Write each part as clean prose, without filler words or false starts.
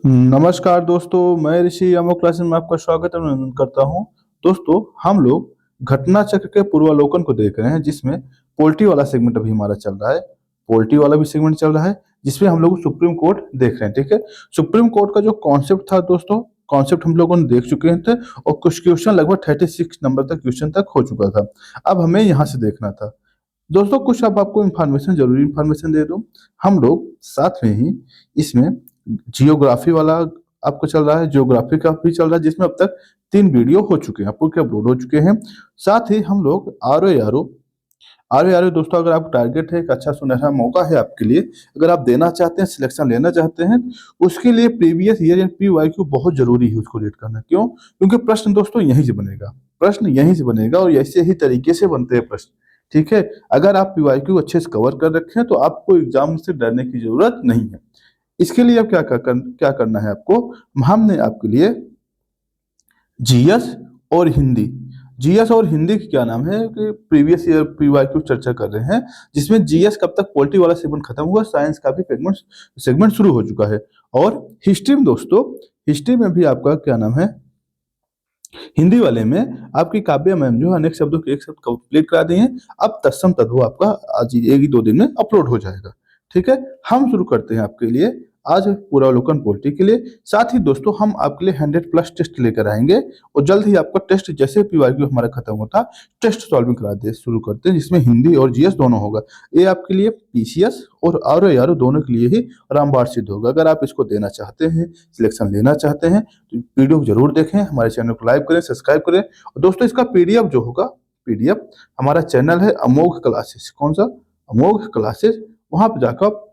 नमस्कार दोस्तों, मैं ऋषि अमोक क्लासेस में आपका स्वागत और अभिनंदन करता हूं। दोस्तों, हम लोग घटना चक्र के पूर्वावलोकन को देख रहे हैं, जिसमें पोल्ट्री वाला सेगमेंट अभी हमारा चल रहा है। पोल्ट्री वाला भी सेगमेंट चल रहा है, जिसमें हम लोग सुप्रीम कोर्ट देख रहे हैं। ठीक है, सुप्रीम कोर्ट का जो कॉन्सेप्ट था दोस्तों, कॉन्सेप्ट हम लोगों ने देख चुके थे और कुछ क्वेश्चन लगभग 36 नंबर तक क्वेश्चन तक हो चुका था। अब हमें यहाँ से देखना था दोस्तों। कुछ अब आपको इन्फॉर्मेशन, जरूरी इन्फॉर्मेशन दे दूं। हम लोग साथ में ही इसमें जियोग्राफी वाला आपको चल रहा है, ज्योग्राफी का भी चल रहा है, जिसमें अब तक 3 वीडियो हो चुके हैं, आपको अपलोड हो चुके हैं। साथ ही हम लोग आर ओ दोस्तों, अगर आप टारगेट है, एक अच्छा सुनहरा मौका है आपके लिए। अगर आप देना चाहते हैं, सिलेक्शन लेना चाहते हैं, उसके लिए प्रीवियस ईयर या PYQ बहुत जरूरी है उसको रीड करना। क्यों? क्योंकि प्रश्न दोस्तों यहीं से बनेगा, प्रश्न यहीं से बनेगा और ऐसे ही तरीके से बनते हैं प्रश्न। ठीक है, अगर आप PYQ अच्छे से कवर कर रखे हैं तो आपको एग्जाम से डरने की जरूरत नहीं है। इसके लिए अब क्या करना है आपको, हमने आपके लिए जीएस और हिंदी, जीएस और हिंदी की क्या नाम है कि प्रीवियस ईयर PYQ चर्चा कर रहे हैं, जिसमें जीएस कब तक पोल्ट्री वाला सेगमेंट खत्म हुआ, साइंस का भी सेगमेंट शुरू हो चुका है। और हिस्ट्री में दोस्तों, हिस्ट्री में भी आपका क्या नाम है, हिंदी वाले में आपकी काव्या मैम जो अनेक शब्दों के एक शब्द कंप्लीट करा दिए हैं। अब तत्सम तद्भव आपका आज एक ही 2 दिन में अपलोड हो जाएगा। ठीक है, हम शुरू करते हैं आपके लिए आज पूर्वावलोकन पोल्ट्री के लिए। साथ ही दोस्तों, हम आपके लिए 100+ टेस्ट लेकर आएंगे और जल्द ही आपका टेस्ट, जैसे PYQ हमारा खत्म होता, टेस्ट सॉल्विंग करा दे शुरू करते हैं, जिसमें हिंदी और जीएस दोनों होगा। ये आपके लिए PCS और RO दोनों के लिए ही रामबाण सिद्ध होगा। अगर आप इसको देना चाहते हैं, सिलेक्शन लेना चाहते हैं, तो वीडियो को जरूर देखें, हमारे चैनल को लाइक करें, सब्सक्राइब करें। और दोस्तों, इसका PDF जो होगा, PDF हमारा चैनल है अमोघ क्लासेस। कौन सा? अमोघ क्लासेस। वहां पर जाकर आप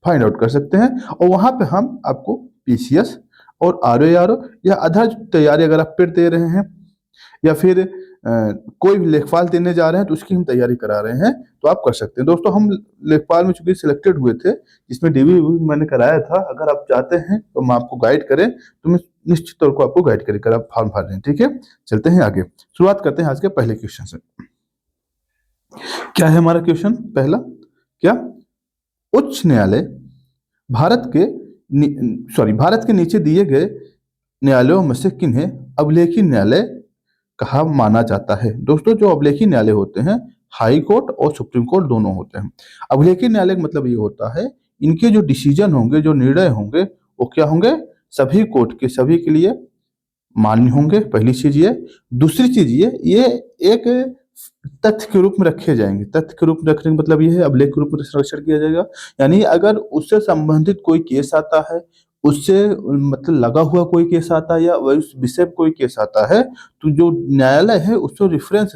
फाइंड आउट कर सकते हैं और वहां पे हम आपको PCS और RO या अदर तैयारी अगर आप पेड दे रहे हैं या फिर कोई भी लेखपाल देने जा रहे हैं तो उसकी हम तैयारी करा रहे हैं, तो आप कर सकते हैं। दोस्तों, हम लेखपाल में चूंकि सिलेक्टेड हुए थे, जिसमें DV मैंने कराया था। अगर आप चाहते हैं तो हम आपको गाइड करें, तो मैं निश्चित तौर पर आपको गाइड करें, आप फॉर्म भर रहे हैं। ठीक है, चलते हैं आगे, शुरुआत करते हैं आज के पहले क्वेश्चन से। क्या है हमारा क्वेश्चन पहला? क्या उच्च न्यायालय भारत के नीचे दिए गए न्यायालयों में से किन्हें अभिलेखी न्यायालय कहा माना जाता है? दोस्तों, जो अभिलेखी न्यायालय होते हैं, हाई कोर्ट और सुप्रीम कोर्ट दोनों होते हैं। अभिलेखी न्यायालय का मतलब ये होता है, इनके जो डिसीजन होंगे, जो निर्णय होंगे, वो क्या होंगे? सभी कोर्ट के सभी के लिए मान्य होंगे, पहली चीज ये। दूसरी चीज ये एक तथ्य के रूप में रखे जाएंगे। तथ्य के रूप में रखने का मतलब ये है, अभिलेख के रूप में संरक्षण किया जाएगा। यानी अगर उससे संबंधित कोई केस आता है, उससे मतलब लगा हुआ कोई केस आता है या उस विषय पर कोई केस आता है, तो जो न्यायालय है उसको रेफरेंस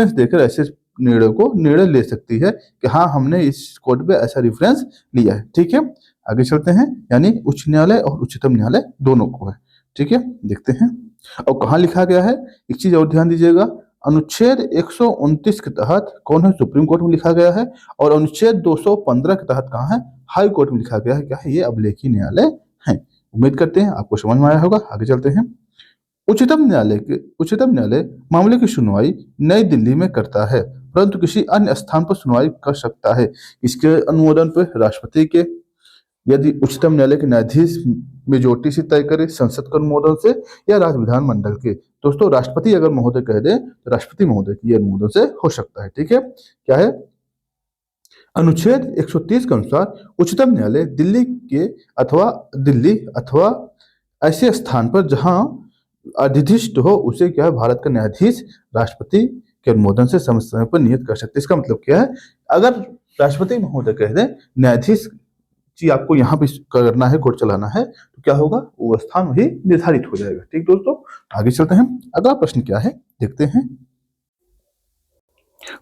देकर ऐसे निर्णय ले सकती है कि हाँ, हमने इस कोर्ट पे ऐसा रेफरेंस लिया है। ठीक है, आगे चलते हैं। यानी उच्च न्यायालय और उच्चतम न्यायालय दोनों को है। ठीक है, देखते हैं और कहाँ लिखा गया है। एक चीज और ध्यान दीजिएगा, अनुच्छेद 129 के तहत कौन है? सुप्रीम कोर्ट में लिखा गया है। और अनुच्छेद 215 के तहत कहाँ है? हाई कोर्ट में लिखा गया है। क्या है? ये अभिलेखी न्यायालय है। उम्मीद करते हैं आपको समझ में आया होगा। आगे चलते हैं। उच्चतम न्यायालय मामले की सुनवाई नई दिल्ली में करता है, परंतु किसी अन्य स्थान पर सुनवाई कर सकता है। इसके अनुमोदन पर राष्ट्रपति के, यदि उच्चतम न्यायालय के न्यायाधीश मेजोरिटी से तय करे, संसद के अनुमोदन से, या राज्य विधानमंडल के। दोस्तों, राष्ट्रपति अगर महोदय कह दे तो राष्ट्रपति महोदय की अनुमोदन से हो सकता है। ठीक है, क्या है? अनुच्छेद 130 के अनुसार उच्चतम न्यायालय दिल्ली अथवा ऐसे स्थान पर जहां अधिष्ठित हो, उसे क्या है? भारत का न्यायाधीश राष्ट्रपति के अनुमोदन से समय समय पर नियुक्त कर सकते हैं। इसका मतलब क्या है? अगर राष्ट्रपति महोदय कह दे न्यायाधीश जी आपको यहाँ पे करना है, कोर्ट चलाना है, तो क्या होगा? वो स्थान वही निर्धारित हो जाएगा। ठीक दोस्तों, आगे चलते हैं। अगला प्रश्न क्या है, देखते हैं।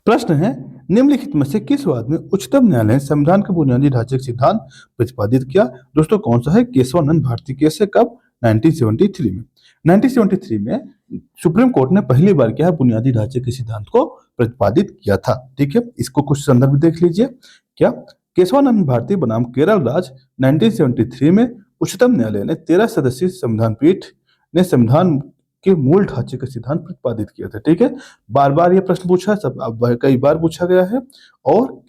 प्रश्न है, निम्नलिखित में से किस वाद में उच्चतम न्यायालय ने संविधान के बुनियादी ढांचे का सिद्धांत प्रतिपादित किया? दोस्तों, कौन सा है? केशवानंद भारती केस है। कब? 1973 में। 1973 में सुप्रीम कोर्ट ने पहली बार क्या है? बुनियादी ढांचे के सिद्धांत को प्रतिपादित किया था। ठीक है, इसको कुछ संदर्भ देख लीजिए। क्या? केशवानंद भारती बनाम केरल राज्य 1973 में उच्चतम न्यायालय ने 13 सदस्यीय संविधान पीठ ने संविधान के मूल ढांचे का सिद्धांत प्रतिपादित किया था। ठीक है, बार बार ये प्रश्न पूछा, सब अब कई बार पूछा गया है। और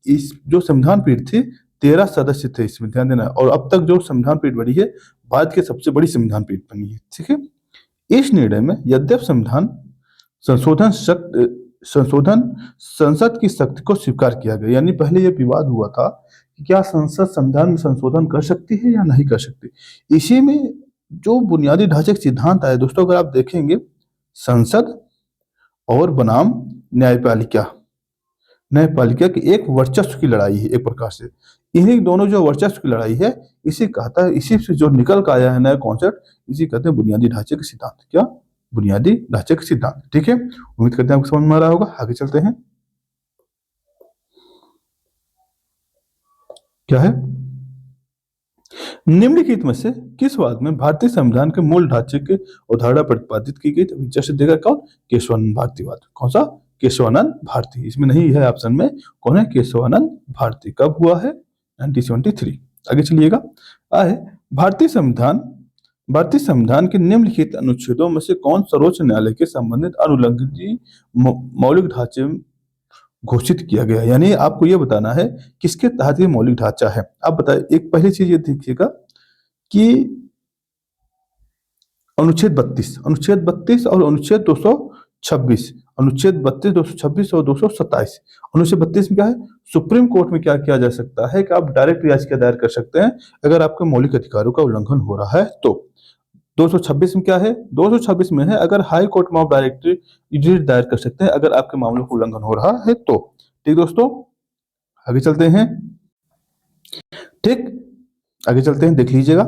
इस जो संविधान पीठ थी, 13 सदस्य थे इसमें, ध्यान देना। और अब तक जो संविधान पीठ बनी है, भारत की सबसे बड़ी संविधान पीठ बनी है, ठीक है। इस निर्णय में यद्यपि संशोधन शक्ति संशोधन संसद की शक्ति को स्वीकार किया गया, यानी पहले यह विवाद हुआ था कि क्या संसद संविधान में संशोधन कर सकती है या नहीं कर सकती। इसी में जो बुनियादी ढांचे के सिद्धांत आए दोस्तों, अगर आप देखेंगे, संसद और बनाम न्यायपालिका, न्यायपालिका की एक वर्चस्व की लड़ाई है एक प्रकार से। इन्हीं दोनों जो वर्चस्व की लड़ाई है, इसी कहता है, इसी से जो निकल कर आया है नया कॉन्सेप्ट, इसी कहते हैं बुनियादी ढांचे के सिद्धांत। क्या? बुनियादी ढांचे के सिद्धांत, ठीक है। उम्मीद करते हैं आपको समझ में आ रहा होगा। आगे चलते हैं। क्या है? निम्नलिखित में से किस वाद में भारतीय संविधान के मूल ढांचे की अवधारणा प्रतिपादित की गई? तो जैसे देखा कौन? केशवानंद भारतीवाद। कौन सा? केशवानंद भारती। इसमें नहीं है ऑप्शन में, कौन है? केशवानंद भारती। कब हुआ है? 1973। आगे चलिएगा। आए भारतीय संविधान के निम्नलिखित अनुच्छेदों में से कौन सर्वोच्च न्यायालय के संबंधित अनुलंघनीय मौलिक ढांचे घोषित किया गया? यानी आपको यह बताना है किसके तहत ये मौलिक ढांचा है। आप बताइए। एक पहली चीज ये देखिएगा कि अनुच्छेद 32 और अनुच्छेद 226, अनुच्छेद 32, 226 और 227। अनुच्छेद 32 में क्या है? सुप्रीम कोर्ट में क्या किया जा सकता है कि आप डायरेक्ट याचिका दायर कर सकते हैं अगर आपके मौलिक अधिकारों का उल्लंघन हो रहा है तो। 226 में क्या है? 226 में है अगर हाई कोर्ट में आप डायरेक्टली दायर कर सकते हैं अगर आपके मामलों का उल्लंघन हो रहा है तो। ठीक दोस्तों, आगे चलते हैं। ठीक, आगे चलते हैं, देख लीजिएगा।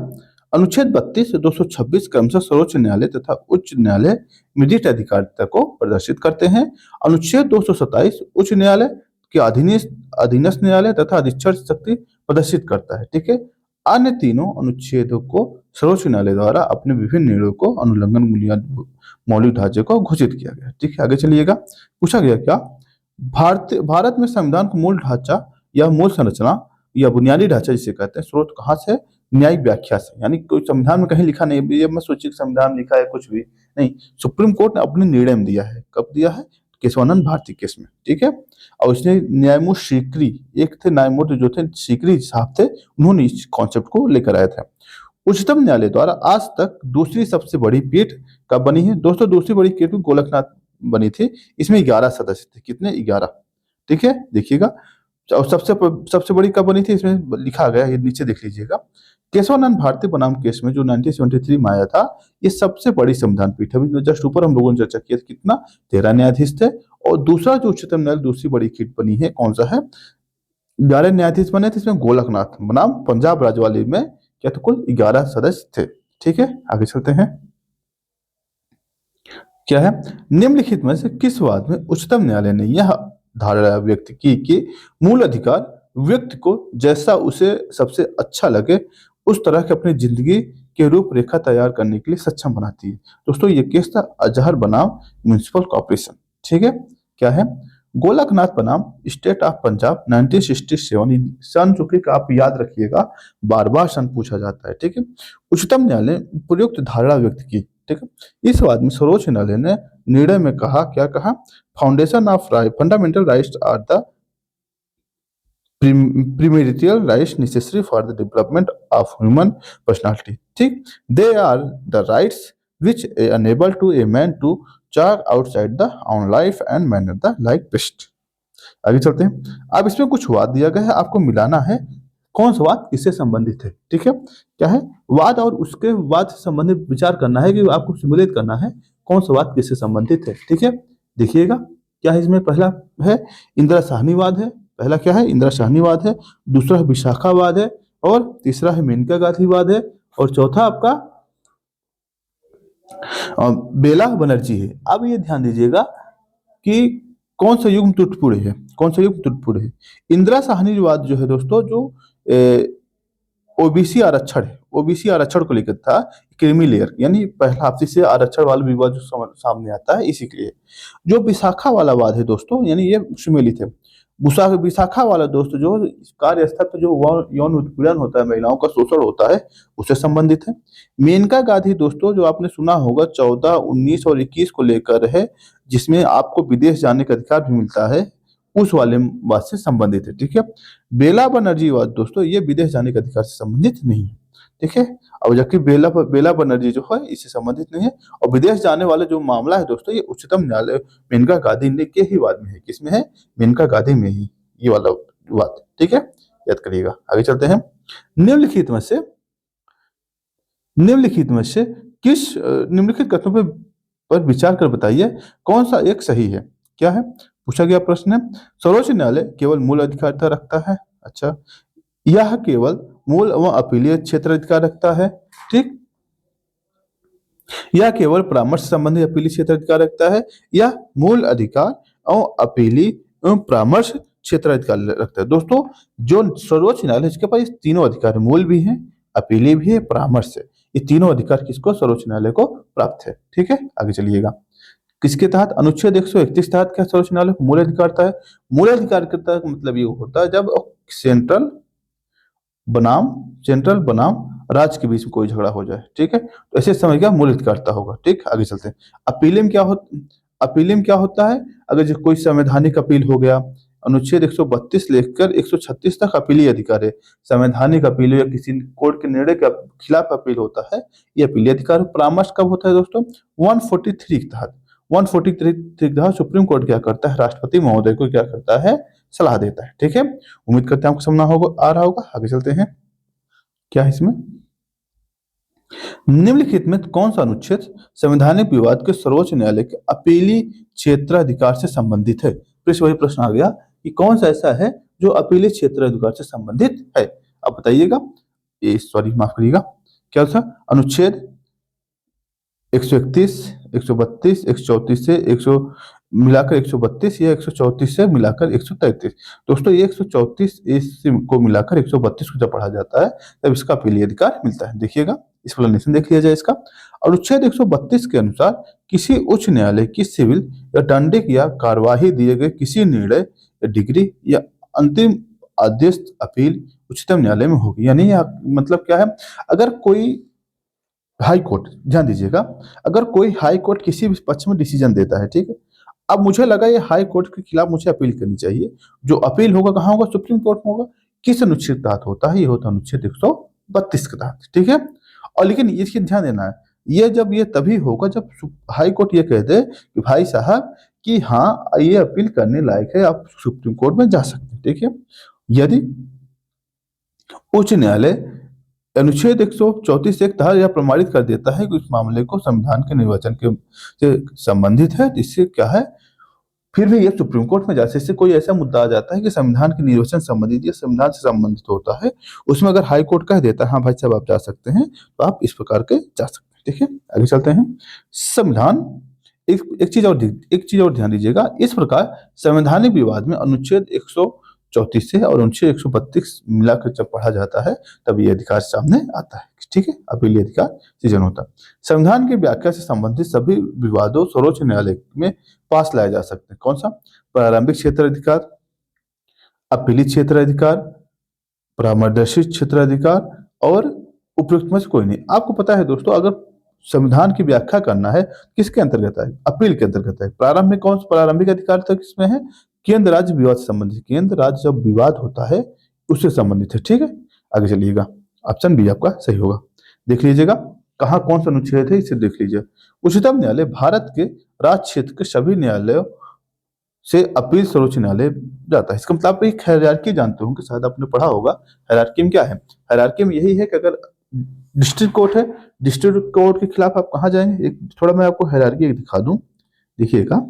अनुच्छेद 32 से 226 क्रमशः सर्वोच्च न्यायालय तथा उच्च न्यायालय में निर्दिष्ट अधिकारिता को प्रदर्शित करते हैं। अनुच्छेद 227 उच्च न्यायालय के अधीनस्थ न्यायालय तथा अधीक्षण शक्ति प्रदर्शित करता है, ठीक है। अन्य तीनों अनुच्छेदों को सर्वोच्च न्यायालय द्वारा अपने विभिन्न निर्णयों को अनुलंघन मौलिक ढांचे को घोषित किया गया, ठीक है। आगे चलिएगा। पूछा गया क्या? भारत में संविधान का मूल ढांचा या मूल संरचना या बुनियादी ढांचा जिसे कहते हैं, स्रोत कहाँ से? न्यायिक व्याख्या से। यानी कोई संविधान में कहीं लिखा नहीं, ये मत सोचिए संविधान में लिखा है, कुछ भी नहीं। सुप्रीम कोर्ट ने अपने निर्णय में दिया है। कब दिया है? केशवानंद भारती केस में, ठीक है। और उसने न्यायमूर्ति सीकरी, एक थे न्यायमूर्ति जो थे सीकरी साहब थे, उन्होंने इस कॉन्सेप्ट को लेकर आए थे। उच्चतम न्यायालय द्वारा आज तक दूसरी सबसे बड़ी पीठ कब बनी है दोस्तों? दूसरी बड़ी पीठ गोलकनाथ बनी थी। इसमें 11 सदस्य थे। कितने? 11, ठीक है। देखिएगा। और सबसे बड़ी कब बनी थी? इसमें लिखा गया है, नीचे देख लीजिएगा। केशवानंद भारती बनाम केस में जो 1973 में आया था, ये सबसे बड़ी संविधान पीठ है। जस्ट ऊपर हम लोगों ने चर्चा किया, कितना? 13 न्यायाधीश थे। और दूसरा जो उच्चतम न्यायालय दूसरी बड़ी पीठ बनी है, कौन सा है? 11 न्यायाधीश बने थे। इसमें गोलकनाथ बनाम पंजाब राजवाली में क्या तो कुल 11 सदस्य थे, ठीक है। आगे चलते हैं। क्या है? निम्नलिखित में से किस वाद में उच्चतम न्यायालय ने यह धारणा व्यक्त की कि मूल अधिकार व्यक्ति को जैसा उसे सबसे अच्छा लगे उस तरह की अपनी जिंदगी के रूपरेखा तैयार करने के लिए सक्षम बनाती है? दोस्तों ये केस था अजहर बनाम म्युनिसिपल कॉर्पोरेशन, ठीक है। क्या है? गोलकनाथ बनाम स्टेट ऑफ पंजाब 1967 सन, जो कि आप याद रखिएगा, बार बार सन पूछा जाता है, ठीक है। उच्चतम न्यायालय उपयुक्त धारणा व्यक्त की, ठीक है। इस बाद में सर्वोच्च न्यायालय ने निर्णय में कहा, क्या कहा? Foundation of fundamental rights are the primordial rights necessary for the development of human personality, ठीक। They are the rights which enable to a man to charge outside the own life and manner the like best। आगे चलते हैं। अब इसमें कुछ वाद दिया गया है, आपको मिलाना है कौन सा वाद किससे संबंधित है, ठीक है। क्या है? वाद और उसके वाद से संबंधित विचार करना है कि आपको सिमुलेट करना है कौन सा वाद किससे संबंधित है, ठीक है। देखिएगा। क्या है इसमें? पहला है इंदिरा साहनीवाद है। पहला क्या है? इंदिरा साहनीवाद है। दूसरा है विशाखावाद है। और तीसरा है मेनका गांधीवाद है। और चौथा आपका बेला बनर्जी है। अब ये ध्यान दीजिएगा कि कौन सा युग्म त्रुटिपूर्ण है, कौन सा युग्म त्रुटिपूर्ण है। इंदिरा साहनीवाद जो है दोस्तों, जो ओबीसी आरक्षण है, ओबीसी आरक्षण को लेकर था, क्रीमी लेयर, यानी पहला आपसी से आरक्षण वाला विवाद जो सामने आता है, इसी के लिए। जो विशाखा वाला वाद है दोस्तों, यानी ये सुमेलित है। विशाखा वाला दोस्त जो कार्यस्थल पर जो यौन उत्पीड़न होता है, महिलाओं का शोषण होता है, उससे संबंधित है। मेनका गांधी दोस्तों, जो आपने सुना होगा, 14, 19 और 21 को लेकर है, जिसमें आपको विदेश जाने का अधिकार भी मिलता है, उस वाले बात से संबंधित है। ठीक है, बेला बनर्जीवाद दोस्तों ये विदेश जाने के अधिकार से संबंधित नहीं है। ठीक है, अब जबकि बेला बनर्जी जो है इससे संबंधित नहीं है। और विदेश जाने वाले जो मामला है दोस्तों ये उच्चतम न्यायालय मेनका गांधी ने के ही वाद में है। किसमें है? मेनका गांधी में ही ये वाला वाद। ठीक है, याद करिएगा। आगे चलते हैं। निम्नलिखित में से निम्नलिखित कथनों पर विचार कर बताइए कौन सा एक सही है। क्या है पूछा गया प्रश्न है? सर्वोच्च न्यायालय केवल मूल अधिकारिता रखता है। अच्छा, यह केवल मूल व अपीलीय क्षेत्र अधिकार रखता है। ठीक, यह केवल परामर्श संबंधी अपीलीय क्षेत्र अधिकार रखता है, या मूल अधिकार और अपीलीय एवं परामर्श क्षेत्र अधिकार रखता है। दोस्तों जो सर्वोच्च न्यायालय इसके पास तीनों अधिकार है, मूल भी है, अपीलीय भी है, परामर्श है। ये तीनों अधिकार किसको? सर्वोच्च न्यायालय को प्राप्त है। ठीक है, आगे चलिएगा। किसके तहत? अनुच्छेद 131 तहत क्या सर्वोच्च न्यायालय को मूल अधिकारता है? मूल अधिकारिता का मतलब ये होता है जब सेंट्रल बनाम राज्य के बीच में कोई झगड़ा हो जाए। ठीक है, तो ऐसे समय क्या मूल अधिकारता होगा। ठीक, आगे चलते हैं। अपील में क्या होता है? अगर जो कोई संवैधानिक अपील हो गया, अनुच्छेद 132 लेकर 136 तक अपीलीय अधिकार है। संवैधानिक अपील या किसी कोर्ट के निर्णय के खिलाफ अपील होता है, ये अपीलीय अधिकार। परामर्श कब होता है दोस्तों? 143 के तहत। 143 के तहत सुप्रीम कोर्ट क्या करता है? राष्ट्रपति महोदय को क्या करता है? सलाह देता है। ठीक है, उम्मीद करते हैं आपको समझ आ रहा होगा। आगे चलते हैं। क्या है इसमें? निम्नलिखित में कौन सा अनुच्छेद संवैधानिक विवाद के सर्वोच्च न्यायालय के अपीली क्षेत्राधिकार से संबंधित है? फिर से वही प्रश्न आ गया कि कौन सा ऐसा है जो अपीली क्षेत्राधिकार से संबंधित है। आप बताइएगा। माफ करिएगा, क्या था? अनुच्छेद 131, 132, 134 से 100 मिलाकर 132 या 134 से मिलाकर 133। दोस्तों ये 134 को मिलाकर 132 को जब पढ़ा जाता है तब इसका अपीलीय अधिकार मिलता है। देखिएगा, एक्सप्लेनेशन देख लिया जाए इसका। अनुच्छेद 132 के अनुसार किसी उच्च न्यायालय की सिविल या दंडिक या कार्यवाही दिए गए किसी निर्णय या डिग्री या अंतिम आदेश अपील उच्चतम न्यायालय में होगी। यानी मतलब क्या है? अगर कोई हाई कोर्ट, ध्यान दीजिएगा, अगर कोई हाई कोर्ट किसी भी पक्ष में डिसीजन देता है, ठीक है, अब मुझे लगा ये हाई कोर्ट के खिलाफ मुझे अपील करनी चाहिए, जो अपील होगा कहाँ होगा? सुप्रीम कोर्ट में होगा। किस अनुच्छेद तहत होता है? ये होता है अनुच्छेद 132 के तहत। ठीक है, और लेकिन इसकी ध्यान देना है, ये तभी होगा जब हाई कोर्ट ये कह दे कि भाई साहब कि हाँ ये अपील करने लायक है, आप सुप्रीम कोर्ट में जा सकते हैं। ठीक है, यदि उच्च न्यायालय अनुच्छेद 134 एक तहत यह प्रमाणित कर देता है कि उस मामले को संविधान के निर्वचन के से संबंधित है, इससे क्या है, फिर भी ये सुप्रीम कोर्ट में जाते, इससे कोई ऐसा मुद्दा आ जाता है कि संविधान के निर्वचन संबंधित या संविधान से संबंधित होता है, उसमें अगर हाई कोर्ट कह देता है हाँ भाई साहब आप जा सकते हैं, तो आप इस प्रकार के जा सकते हैं। ठीक है, आगे चलते हैं। संविधान एक चीज और ध्यान दीजिएगा। इस प्रकार संवैधानिक विवाद में अनुच्छेद 134 से और अनुच्छेद 132 मिलाकर जब पढ़ा जाता है तब ये अधिकार सामने आता है। ठीक है, अपीलीय अधिकार सृजन होता है। संविधान की व्याख्या से संबंधित सभी विवादों सर्वोच्च न्यायालय में पास लाए जा सकते हैं। कौन सा? प्रारंभिक क्षेत्र अधिकार, अपीलीय क्षेत्र अधिकार, परामर्शी क्षेत्र अधिकार और उपयुक्त में से कोई नहीं। आपको पता है दोस्तों, अगर संविधान की व्याख्या करना है किसके अंतर्गत है? अपील के अंतर्गत है। प्रारंभिक कौन सा प्रारंभिक अधिकार तक इसमें है? केंद्र राज्य विवाद से संबंधित, केंद्र राज्य जब विवाद होता है उससे संबंधित है। ठीक है, आगे चलिएगा। ऑप्शन बी आपका सही होगा। देख लीजिएगा कहाँ कौन सा अनुच्छेद है, इसे देख लीजिए। उच्चतम न्यायालय भारत के राज्य क्षेत्र के सभी न्यायालयों से अपील सर्वोच्च न्यायालय जाता है। इसका मतलब आप एक हायरार्की जानते होंगे, शायद आपने पढ़ा होगा। हायरार्की में क्या है? हायरार्की में यही है कि अगर डिस्ट्रिक्ट कोर्ट है, डिस्ट्रिक्ट कोर्ट के खिलाफ आप कहाँ जाएंगे? एक थोड़ा मैं आपको हायरार्की दिखा दूं, देखिएगा।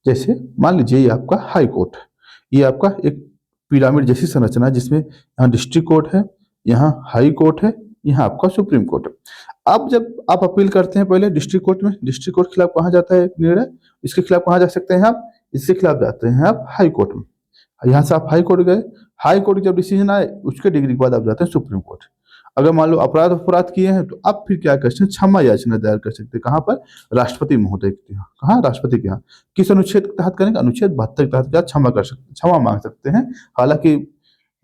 जैसे मान लीजिए ये आपका हाई कोर्ट है, ये आपका एक पिरामिड जैसी संरचना है जिसमें यहाँ डिस्ट्रिक्ट कोर्ट है, यहाँ हाई कोर्ट है, यहाँ आपका सुप्रीम कोर्ट है। अब जब आप अपील करते हैं पहले डिस्ट्रिक्ट कोर्ट में, डिस्ट्रिक्ट कोर्ट के खिलाफ कहाँ जाता है निर्णय? इसके खिलाफ कहाँ जा सकते हैं आप? इसके खिलाफ जाते हैं आप हाई कोर्ट में। यहाँ से आप हाई कोर्ट गए, हाई कोर्ट जब डिसीजन आए उसके डिग्री के बाद आप जाते हैं सुप्रीम कोर्ट। अगर मान लो अपराध किए हैं तो आप फिर क्या कर सकते हैं? क्षमा याचना दायर कर सकते हैं। कहाँ पर? राष्ट्रपति महोदय के यहाँ। कहाँ? राष्ट्रपति के यहाँ। किस अनुच्छेद के तहत करेंगे? अनुच्छेद 72 के तहत क्या क्षमा मांग सकते हैं। हालांकि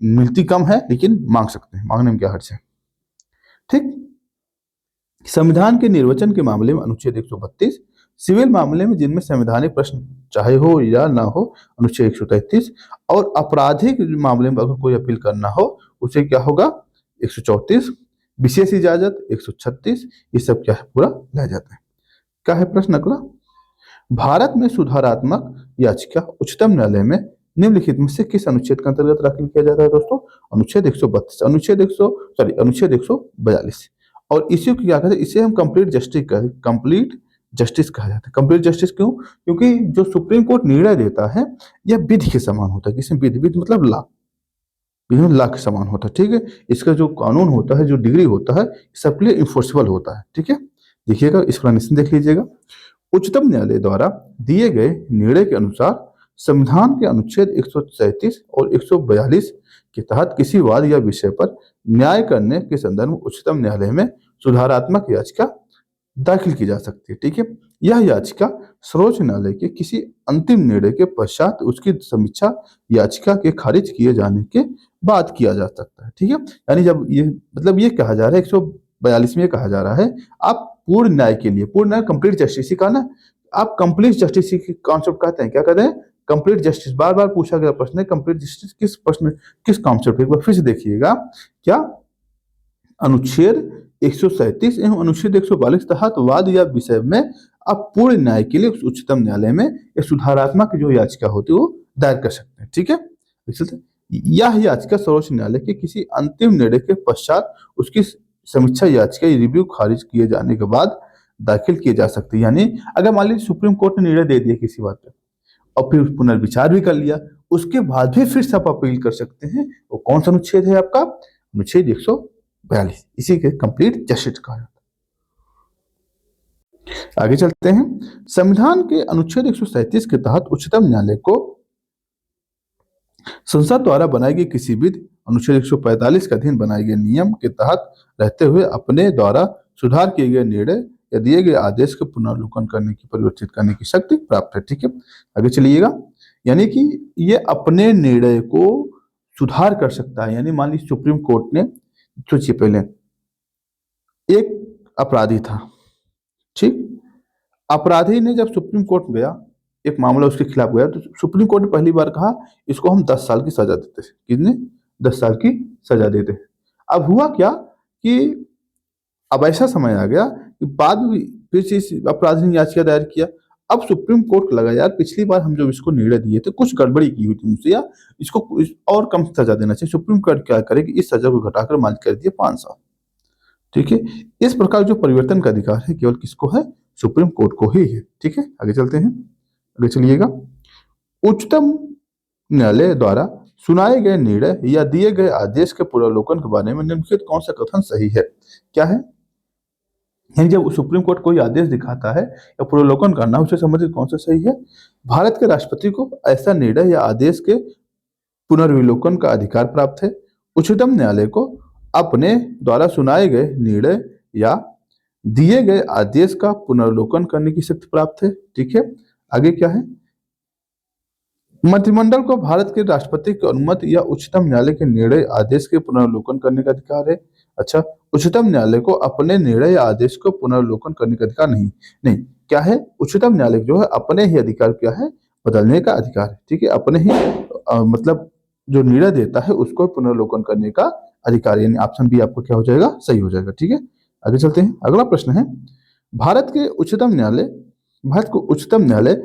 मिलती कम है लेकिन मांग सकते हैं, मांगने में क्या हर्ज है। ठीक, संविधान के निर्वचन के मामले में अनुच्छेद 132 सिविल मामले में जिनमें संवैधानिक प्रश्न चाहे हो या ना हो, अनुच्छेद 133। और आपराधिक मामले में अगर कोई अपील करना हो उसे क्या होगा, 134। विशेष इजाजत 136। ये सब क्या है, पूरा लिया जाता है। क्या है प्रश्न अगला, भारत में सुधारात्मक याचिका उच्चतम न्यायालय में निम्नलिखित में से किस अनुच्छेद के अंतर्गत दाखिल किया जाता है दोस्तों, अनुच्छेद 132, अनुच्छेद 142। और इसी को क्या कहते हैं, इसे हम कंप्लीट जस्टिस कहा जाता है। कंप्लीट जस्टिस क्यों, क्योंकि जो सुप्रीम कोर्ट निर्णय देता है यह विधि के समान होता है। किसमें विधि मतलब लॉ, लॉ के समान होता है। ठीक है, इसका जो कानून होता है, जो डिग्री होता है, सबके लिए इन्फोर्सेबल होता है। ठीक है, देखिएगा इस एक्सप्लेनेशन देख लीजिएगा। उच्चतम न्यायालय द्वारा दिए गए निर्णय के अनुसार संविधान के अनुच्छेद 137 और 142 के तहत किसी वाद या विषय पर न्याय करने के संदर्भ में उच्चतम न्यायालय में सुधारात्मक याचिका दाखिल की जा सकती है। ठीक है, यह याचिका सर्वोच्च न्यायालय के किसी अंतिम निर्णय के पश्चात उसकी समीक्षा याचिका के खारिज किए जाने के बाद किया जा सकता है। ठीक है, यानी जब ये मतलब ये कहा जा रहा है 142 में कहा जा रहा है, आप पूर्ण न्याय के लिए, पूर्ण न्याय कंप्लीट जस्टिस का ना, आप कंप्लीट जस्टिस की कॉन्सेप्ट कहते हैं, क्या कहते हैं, कंप्लीट जस्टिस। बार बार पूछा गया प्रश्न है, कंप्लीट जस्टिस किस प्रश्न, किस कॉन्सेप्ट, एक बार फिर से देखिएगा। क्या अनुच्छेद 137 एवं अनुच्छेद 142 तहत वाद या विषय में आप पूर्ण न्याय के लिए उच्चतम न्यायालय में एक सुधारात्मक जो याचिका होती है वो दायर कर सकते हैं। ठीक है, यह याचिका सर्वोच्च न्यायालय के किसी अंतिम निर्णय के पश्चात उसकी समीक्षा याचिका रिव्यू खारिज किए जाने के बाद दाखिल किए जा सकती है। यानी अगर मान लीजिए सुप्रीम कोर्ट ने निर्णय दे दिया किसी बात पे और फिर पुनर्विचार भी कर लिया, उसके बाद भी फिर से आप अपील कर सकते हैं। वो कौन सा अनुच्छेद है आपका, अनुच्छेद 142, इसी के कंप्लीट जस्टिस कहा जाता है। आगे चलते हैं। संविधान के अनुच्छेद 137 के तहत उच्चतम न्यायालय को संसद द्वारा बनाई गई किसी विधि, अनुच्छेद 145 के अधीन बनाए गए नियम के तहत रहते हुए अपने द्वारा सुधार किए गए निर्णय या दिए गए आदेश को पुनर्विलोकन करने की, परिवर्तित करने की शक्ति प्राप्त है। ठीक है, आगे चलिएगा। यानी कि ये अपने निर्णय को सुधार कर सकता है। यानी मान लीजिए सुप्रीम कोर्ट ने, सोचिए पहले एक अपराधी था, ठीक, अपराधी ने जब सुप्रीम कोर्ट गया, एक मामला उसके खिलाफ गया, तो सुप्रीम कोर्ट ने पहली बार कहा इसको हम 10 साल की सजा देते हैं। कितने, 10 साल की सजा देते हैं। अब हुआ क्या कि अब ऐसा समय आ गया कि बाद में फिर से इस अपराधी ने याचिका दायर किया। अब सुप्रीम कोर्ट को लगा यार पिछली बार हम जो इसको निर्णय दिए थे कुछ गड़बड़ी की हुई थी मुझसे, या इसको और कम सजा देना चाहिए। सुप्रीम कोर्ट क्या करे कि इस सजा को घटाकर मान कर दिया 5 साल। ठीक है, इस प्रकार जो परिवर्तन का अधिकार है केवल किसको है, सुप्रीम कोर्ट को ही है। ठीक है, आगे चलते हैं। आगे चलिएगा। उच्चतम न्यायालय द्वारा सुनाए गए निर्णय या दिए गए आदेश के पुनर्विलोकन के बारे में निम्नलिखित कौन सा कथन सही है। क्या है, यानी जब सुप्रीम कोर्ट कोई आदेश दिखाता है या पुनर्विलोकन करना है, उससे संबंधित कौन सा सही है। भारत के राष्ट्रपति को ऐसा निर्णय या आदेश के पुनर्विलोकन का अधिकार प्राप्त है। उच्चतम न्यायालय को अपने द्वारा सुनाए गए निर्णय या दिए गए आदेश का पुनर्विलोकन करने की शक्ति प्राप्त है। ठीक है, आगे क्या है, मंत्रिमंडल को भारत के राष्ट्रपति की अनुमति या उच्चतम न्यायालय के निर्णय आदेश के पुनर्विलोकन करने का अधिकार है। अच्छा, उच्चतम न्यायालय को अपने निर्णय या आदेश को पुनर्विलोकन करने का अधिकार नहीं, क्या है, उच्चतम न्यायालय जो है अपने ही अधिकार क्या है, बदलने का अधिकार है। ठीक है, अपने ही मतलब जो निर्णय देता है उसको पुनर्विलोकन करने का अधिकार, यानी ऑप्शन बी आपको क्या हो जाएगा, सही हो जाएगा। ठीक है, आगे चलते हैं। अगला प्रश्न है, भारत को उच्चतम न्यायालय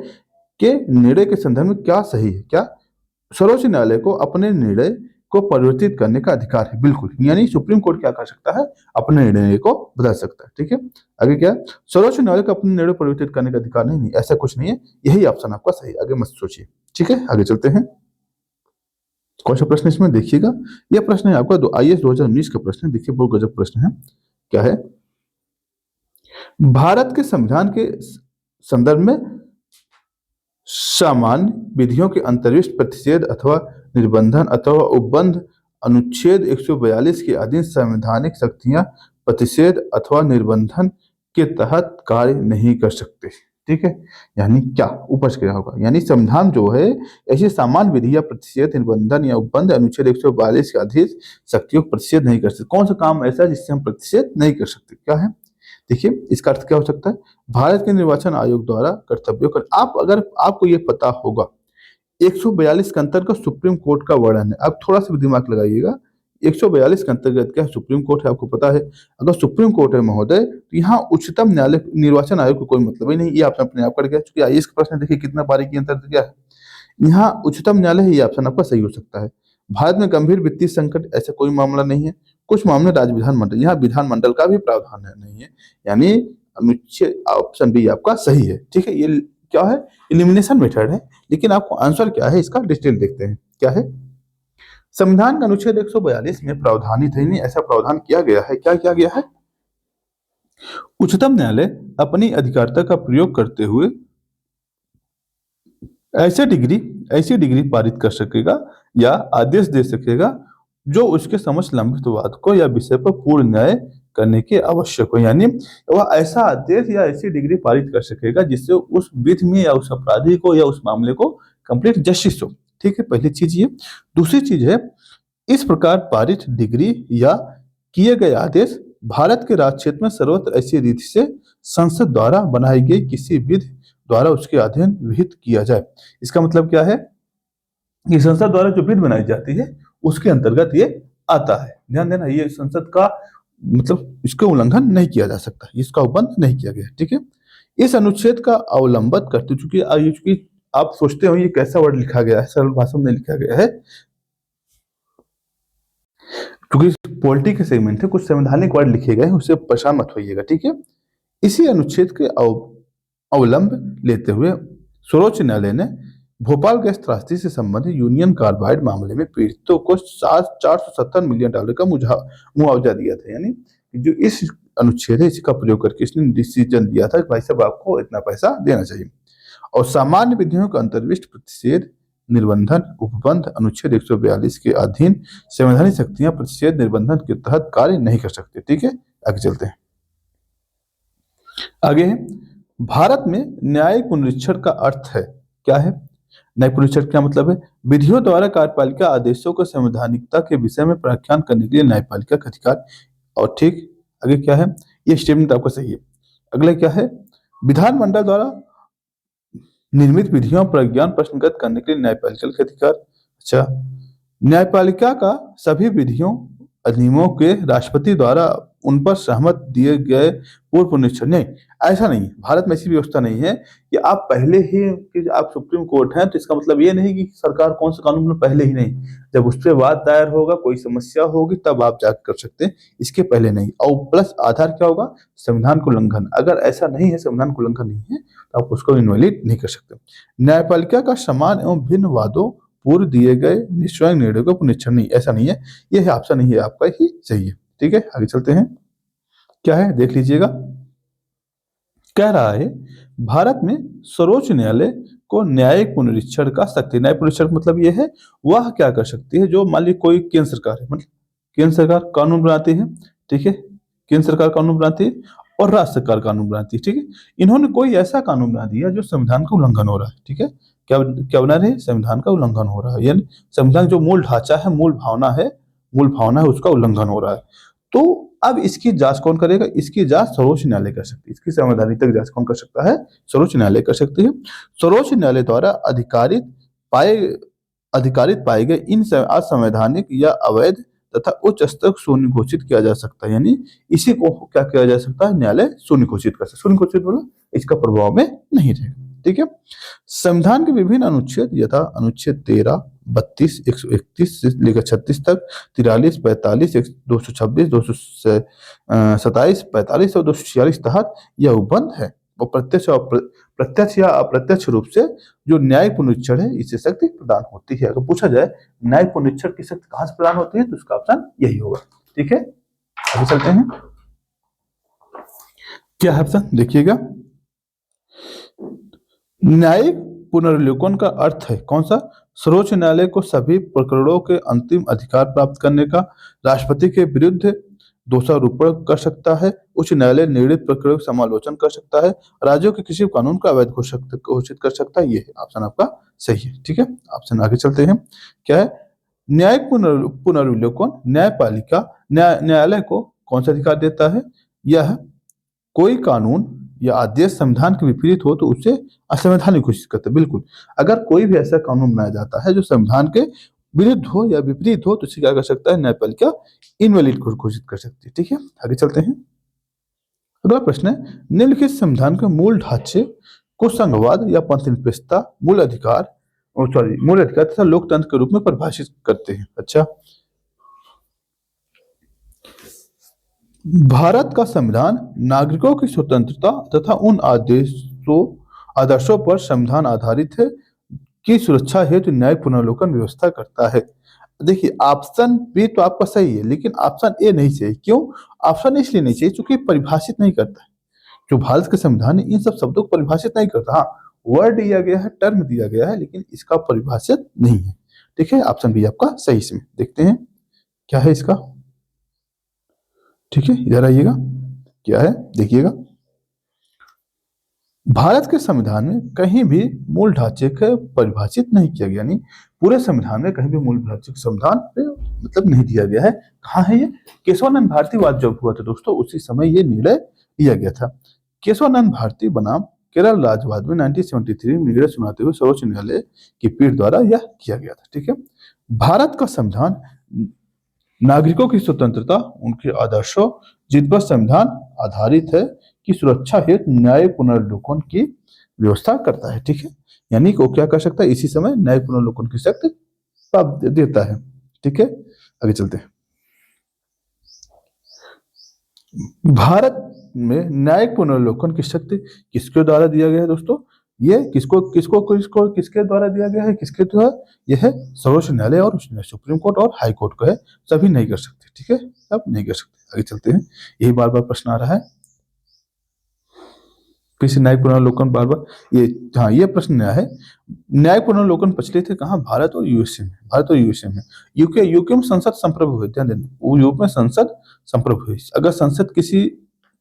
के निर्णय के संदर्भ में क्या सही है। क्या, सर्वोच्च न्यायालय को अपने निर्णय को परिवर्तित करने का अधिकार है। बिल्कुल, यानी सुप्रीम कोर्ट क्या कर सकता है, अपने निर्णय को बदल सकता है। ठीक है, आगे क्या, सर्वोच्च न्यायालय को अपने निर्णय परिवर्तित करने का अधिकार नहीं, ऐसा कुछ नहीं है, यही ऑप्शन आपका सही, आगे मत सोचिए। ठीक है, आगे चलते हैं। कौन सा प्रश्न इसमें देखिएगा, यह प्रश्न है आपका IAS 2019 का प्रश्न है। देखिए बहुत गजब प्रश्न है। क्या है, भारत के संविधान के संदर्भ में सामान्य विधियों के अंतर्विष्ट प्रतिषेध अथवा निर्बंधन अथवा उपबंध अनुच्छेद 142 के अधीन संवैधानिक शक्तियां प्रतिषेध अथवा निर्बंधन के तहत कार्य नहीं कर सकते। ठीक है, यानी क्या, ऊपर से क्या होगा, यानी संविधान जो है ऐसी सामान्य विधि या प्रतिषेध, निर्बंधन या उपबंध अनुच्छेद 142 के अधीन शक्तियों को प्रतिषेध नहीं कर सकते। कौन सा काम ऐसा है जिससे हम प्रतिषेध नहीं कर सकते। क्या है, देखिए इसका अर्थ क्या हो सकता है, भारत के निर्वाचन आयोग द्वारा कर्तव्यों का, आप अगर आपको ये पता होगा 142 के अंतर्गत सुप्रीम कोर्ट का वर्णन है। आप थोड़ा सा भी दिमाग लगाइएगा, 142 के अंतर्गत क्या है, सुप्रीम कोर्ट है, आपको पता है। अगर सुप्रीम कोर्ट है महोदय, तो यहाँ उच्चतम न्यायालय निर्वाचन आयोग को कोई मतलब ही नहीं, ये ऑप्शन अपने आप कट गया। चूंकि आईएएस का प्रश्न देखिए कितना बारीकी अंतर क्या है, यहाँ उच्चतम न्यायालय है, ये ऑप्शन आपका सही हो सकता है। भारत में गंभीर वित्तीय संकट, ऐसा कोई मामला नहीं है। कुछ मामले राज्य विधानमंडल, यहाँ विधानमंडल का भी प्रावधान नहीं है, यानी अनुच्छेद ऑप्शन बी आपका सही है। ठीक है, ये क्या है, एलिमिनेशन मेथड है, लेकिन आपको आंसर क्या है इसका डिटेल देखते हैं क्या है। संविधान का अनुच्छेद 142 में प्रावधानित है, नहीं ऐसा प्रावधान किया गया है, क्या किया गया है, उच्चतम न्यायालय अपनी अधिकारिता का प्रयोग करते हुए ऐसी डिग्री पारित कर सकेगा या आदेश दे सकेगा जो उसके समक्ष लंबित वाद को या विषय पर पूर्ण न्याय करने के आवश्यक हो, यानी वह ऐसा आदेश या ऐसी डिग्री पारित कर सकेगा जिससे उस विधि में या उस अपराधी को या उस मामले को कंप्लीट जस्टिस हो। ठीक है, पहली चीज ये। दूसरी चीज है, इस प्रकार पारित डिग्री या किए गए आदेश भारत के राज्य क्षेत्र में सर्वत्र ऐसी रीति से संसद द्वारा बनाई गई किसी विधि द्वारा उसके अधीन विहित किया जाए। इसका मतलब क्या है कि संसद द्वारा जो विधि बनाई जाती है उसके अंतर्गत ये आता है। ध्यान देना, ये संसद का मतलब इसका उल्लंघन नहीं किया जा सकता, इसका उल्लंघन नहीं किया गया। ठीक है, इस अनुच्छेद का अवलंबन करते, चूंकि आप सोचते हो ये कैसा वर्ड लिखा गया है, सरल भाषा में लिखा गया है, क्योंकि पॉलिटी के सेगमेंट है, कुछ संवैधानिक वर्ड लिखे गए हैं, उससे परेशान मत होइएगा। ठीक है, इसी अनुच्छेद के अवलंब लेते हुए सर्वोच्च न्यायालय ने भोपाल गैस त्रासदी से संबंधित यूनियन कार्बाइड मामले में पीड़ितों को $470 मिलियन का मुआवजा दिया था। यानी जो इस अनुच्छेद है इसका प्रयोग करके इसने डिसीजन दिया था कि भाई साहब आपको इतना पैसा देना चाहिए। और सामान्य विधियों का अंतर्विष्ट प्रतिषेध निर्बंधन उपबंध अनुच्छेद 142 के अधीन संवैधानिक शक्तियां प्रतिषेध निर्बंधन के तहत कार्य नहीं कर सकते। ठीक है, आगे चलते हैं। आगे है, भारत में न्यायिक पुनरीक्षण का अर्थ है क्या है, न्यायिक पुनरीक्षण क्या मतलब है, विधियों द्वारा कार्यपालिका आदेशों को संवैधानिकता के विषय में व्याख्यान करने के लिए न्यायपालिका का अधिकार। और ठीक आगे क्या है, ये स्टेटमेंट आपका सही है। अगला क्या है, विधानमंडल द्वारा निर्मित विधियों पर ज्ञान प्रश्नगत करने के लिए न्यायपालिका के अधिकार। अच्छा, न्यायपालिका का सभी विधियों अधिनियमों के राष्ट्रपति द्वारा उन पर सहमत दिए गए पूर्व पुनरीक्षण नहीं, ऐसा नहीं है। भारत में ऐसी व्यवस्था नहीं है कि आप पहले ही कि आप सुप्रीम कोर्ट हैं तो इसका मतलब ये नहीं कि सरकार कौन सा कानून में पहले ही नहीं, जब उस पर वाद दायर होगा, कोई समस्या होगी तब आप जाकर कर सकते हैं, इसके पहले नहीं। और प्लस आधार क्या होगा, संविधान को उल्लंघन। अगर ऐसा नहीं है, संविधान को उल्लंघन नहीं है, तो आप उसको इनवैलिड नहीं कर सकते। न्यायपालिका का समान एवं भिन्न वादों पूर्व दिए गए निश्चय निर्णय को पुनरीक्षण नहीं, ऐसा नहीं है। ये है ऑप्शन नहीं है आपका ही सही है। ठीक है, आगे चलते हैं। क्या है देख लीजिएगा, कह रहा है भारत में सर्वोच्च न्यायालय को न्यायिक पुनरीक्षण का शक्ति, न्यायिक पुनरीक्षण मतलब ये है वह क्या कर सकती है, जो मान ली कोई केंद्र सरकार है, मतलब केंद्र सरकार कानून बनाती है, ठीक है, केंद्र सरकार कानून बनाती है और राज्य सरकार कानून बनाती है। ठीक है, इन्होंने कोई ऐसा कानून बना दिया जो संविधान का उल्लंघन हो रहा है। ठीक है, क्या क्या बना रहे, संविधान का उल्लंघन हो रहा है, यानी संविधान जो मूल ढांचा है, मूल भावना है, उसका उल्लंघन हो रहा है। तो अब इसकी जांच कौन करेगा, इसकी जांच सर्वोच्च न्यायालय कर सकती है। इसकी संवैधानिक जांच कौन कर सकता है, सर्वोच्च न्यायालय कर सकती है। सर्वोच्च न्यायालय द्वारा अधिकारित पाए गए इन असंवैधानिक या अवैध तथा उच्च स्तर शून्य घोषित किया जा सकता है, यानी इसी को क्या किया जा सकता है, न्यायालय शून्य घोषित कर सकता है। शून्य घोषित बोला इसका प्रभाव में नहीं रहेगा। ठीक है, संविधान के विभिन्न अनुच्छेद यथा अनुच्छेद 13, 32, 131 से लेकर 36 तक, 43, 45, 226, 227, 45 और 246 तहत यह उपबंध है। वो प्रत्यक्ष या अप्रत्यक्ष रूप से जो न्यायिक पुनरीक्षण है इससे शक्ति प्रदान होती है। अगर पूछा जाए न्यायिक पुनरीक्षण की शक्ति कहां से प्रदान होती है, तो इसका ऑप्शन यही होगा। ठीक है, आगे चलते हैं। क्या है ऑप्शन देखिएगा, न्यायिक पुनर्विलोकन का अर्थ है कौन सा, सर्वोच्च न्यायालय को सभी प्रकरणों के अंतिम अधिकार प्राप्त करने का, राष्ट्रपति के विरुद्ध दोषारोपण कर सकता है, उच्च न्यायालय निर्णीत प्रकरणों का समालोचन कर सकता है, राज्यों के किसी कानून का अवैध घोषित कर सकता है। ये ऑप्शन आपका सही है। ठीक है, ऑप्शन आगे चलते हैं। क्या है, न्यायिक पुनर्विलोकन न्यायपालिका न्यायालय को कौन सा अधिकार देता है, यह कोई कानून या आदेश संविधान के विपरीत हो तो उसे असंवैधानिक घोषित करते हैं। बिल्कुल, अगर कोई भी ऐसा कानून बनाया जाता है जो संविधान के विरुद्ध हो या विपरीत हो तो उसे क्या कर सकता है, न्यायपालिका इनवैलिड घोषित कर सकती है। ठीक है, आगे चलते हैं। अगला प्रश्न है, निम्नलिखित संविधान के मूल ढांचे को संघवाद या पंथनिरपेक्षता, मूल अधिकार तथा लोकतंत्र के रूप में परिभाषित करते हैं। अच्छा, भारत का संविधान नागरिकों की स्वतंत्रता तथा उन आदर्शों पर संविधान आधारित है की सुरक्षा हेतु न्याय पुनर्विलोकन व्यवस्था करता है। देखिए, ऑप्शन बी तो आपका सही है, लेकिन ऑप्शन ए नहीं सही। क्यों? ऑप्शन इसलिए नहीं चाहिए क्योंकि परिभाषित नहीं करता है। जो भारत के संविधान है इन सब शब्दों को परिभाषित नहीं करता। हाँ, वर्ड दिया गया है, टर्म दिया गया है, लेकिन इसका परिभाषित नहीं है। ठीक है, ऑप्शन बी आपका सही। इसमें देखते हैं क्या है इसका। ठीक है, इधर आइएगा, क्या है देखिएगा। भारत के संविधान में कहीं भी मूल ढांचे को परिभाषित नहीं किया गया, यानी पूरे संविधान में कहीं भी मूल ढांचे संविधान पे मतलब नहीं दिया गया है। कहाँ है ये? केशवानंद भारती वाद जब हुआ था दोस्तों, उसी समय ये निर्णय लिया गया था। केशवानंद भारती बनाम केरल राज्यवाद में 1973 में निर्णय सुनाते हुए सर्वोच्च न्यायालय की पीठ द्वारा यह किया गया था। ठीक है, भारत का संविधान नागरिकों की स्वतंत्रता, उनके आदर्शों जिन पर संविधान आधारित है की सुरक्षा हेतु न्याय पुनर्विलोकन की व्यवस्था करता है। ठीक है, यानी वो क्या कर सकता है, इसी समय न्याय पुनर्विलोकन की शक्ति प्राप्त देता है। ठीक है, आगे चलते हैं। भारत में न्यायिक पुनर्विलोकन की शक्ति किसके द्वारा दिया गया है दोस्तों? ये किसके द्वारा दिया गया है? किसके द्वारा? यह है सर्वोच्च न्यायालय और उच्च न्यायालय, सुप्रीम कोर्ट और हाई कोर्ट को है। सभी नहीं कर सकते। ठीक है, सब नहीं कर सकते। आगे चलते हैं। यही बार बार प्रश्न आ रहा है, फिर से न्यायिक पुनर्विलोकन बार बार ये, हाँ ये प्रश्न नया है। न्यायिक पुनर्विलोकन प्रचलित है कहाँ? भारत और यूएसए में। भारत और यूएसए में। यूके में संसद संप्रभु हुई, ध्यान देना, वो यूरोप में संसद संप्रभु हुई। अगर संसद किसी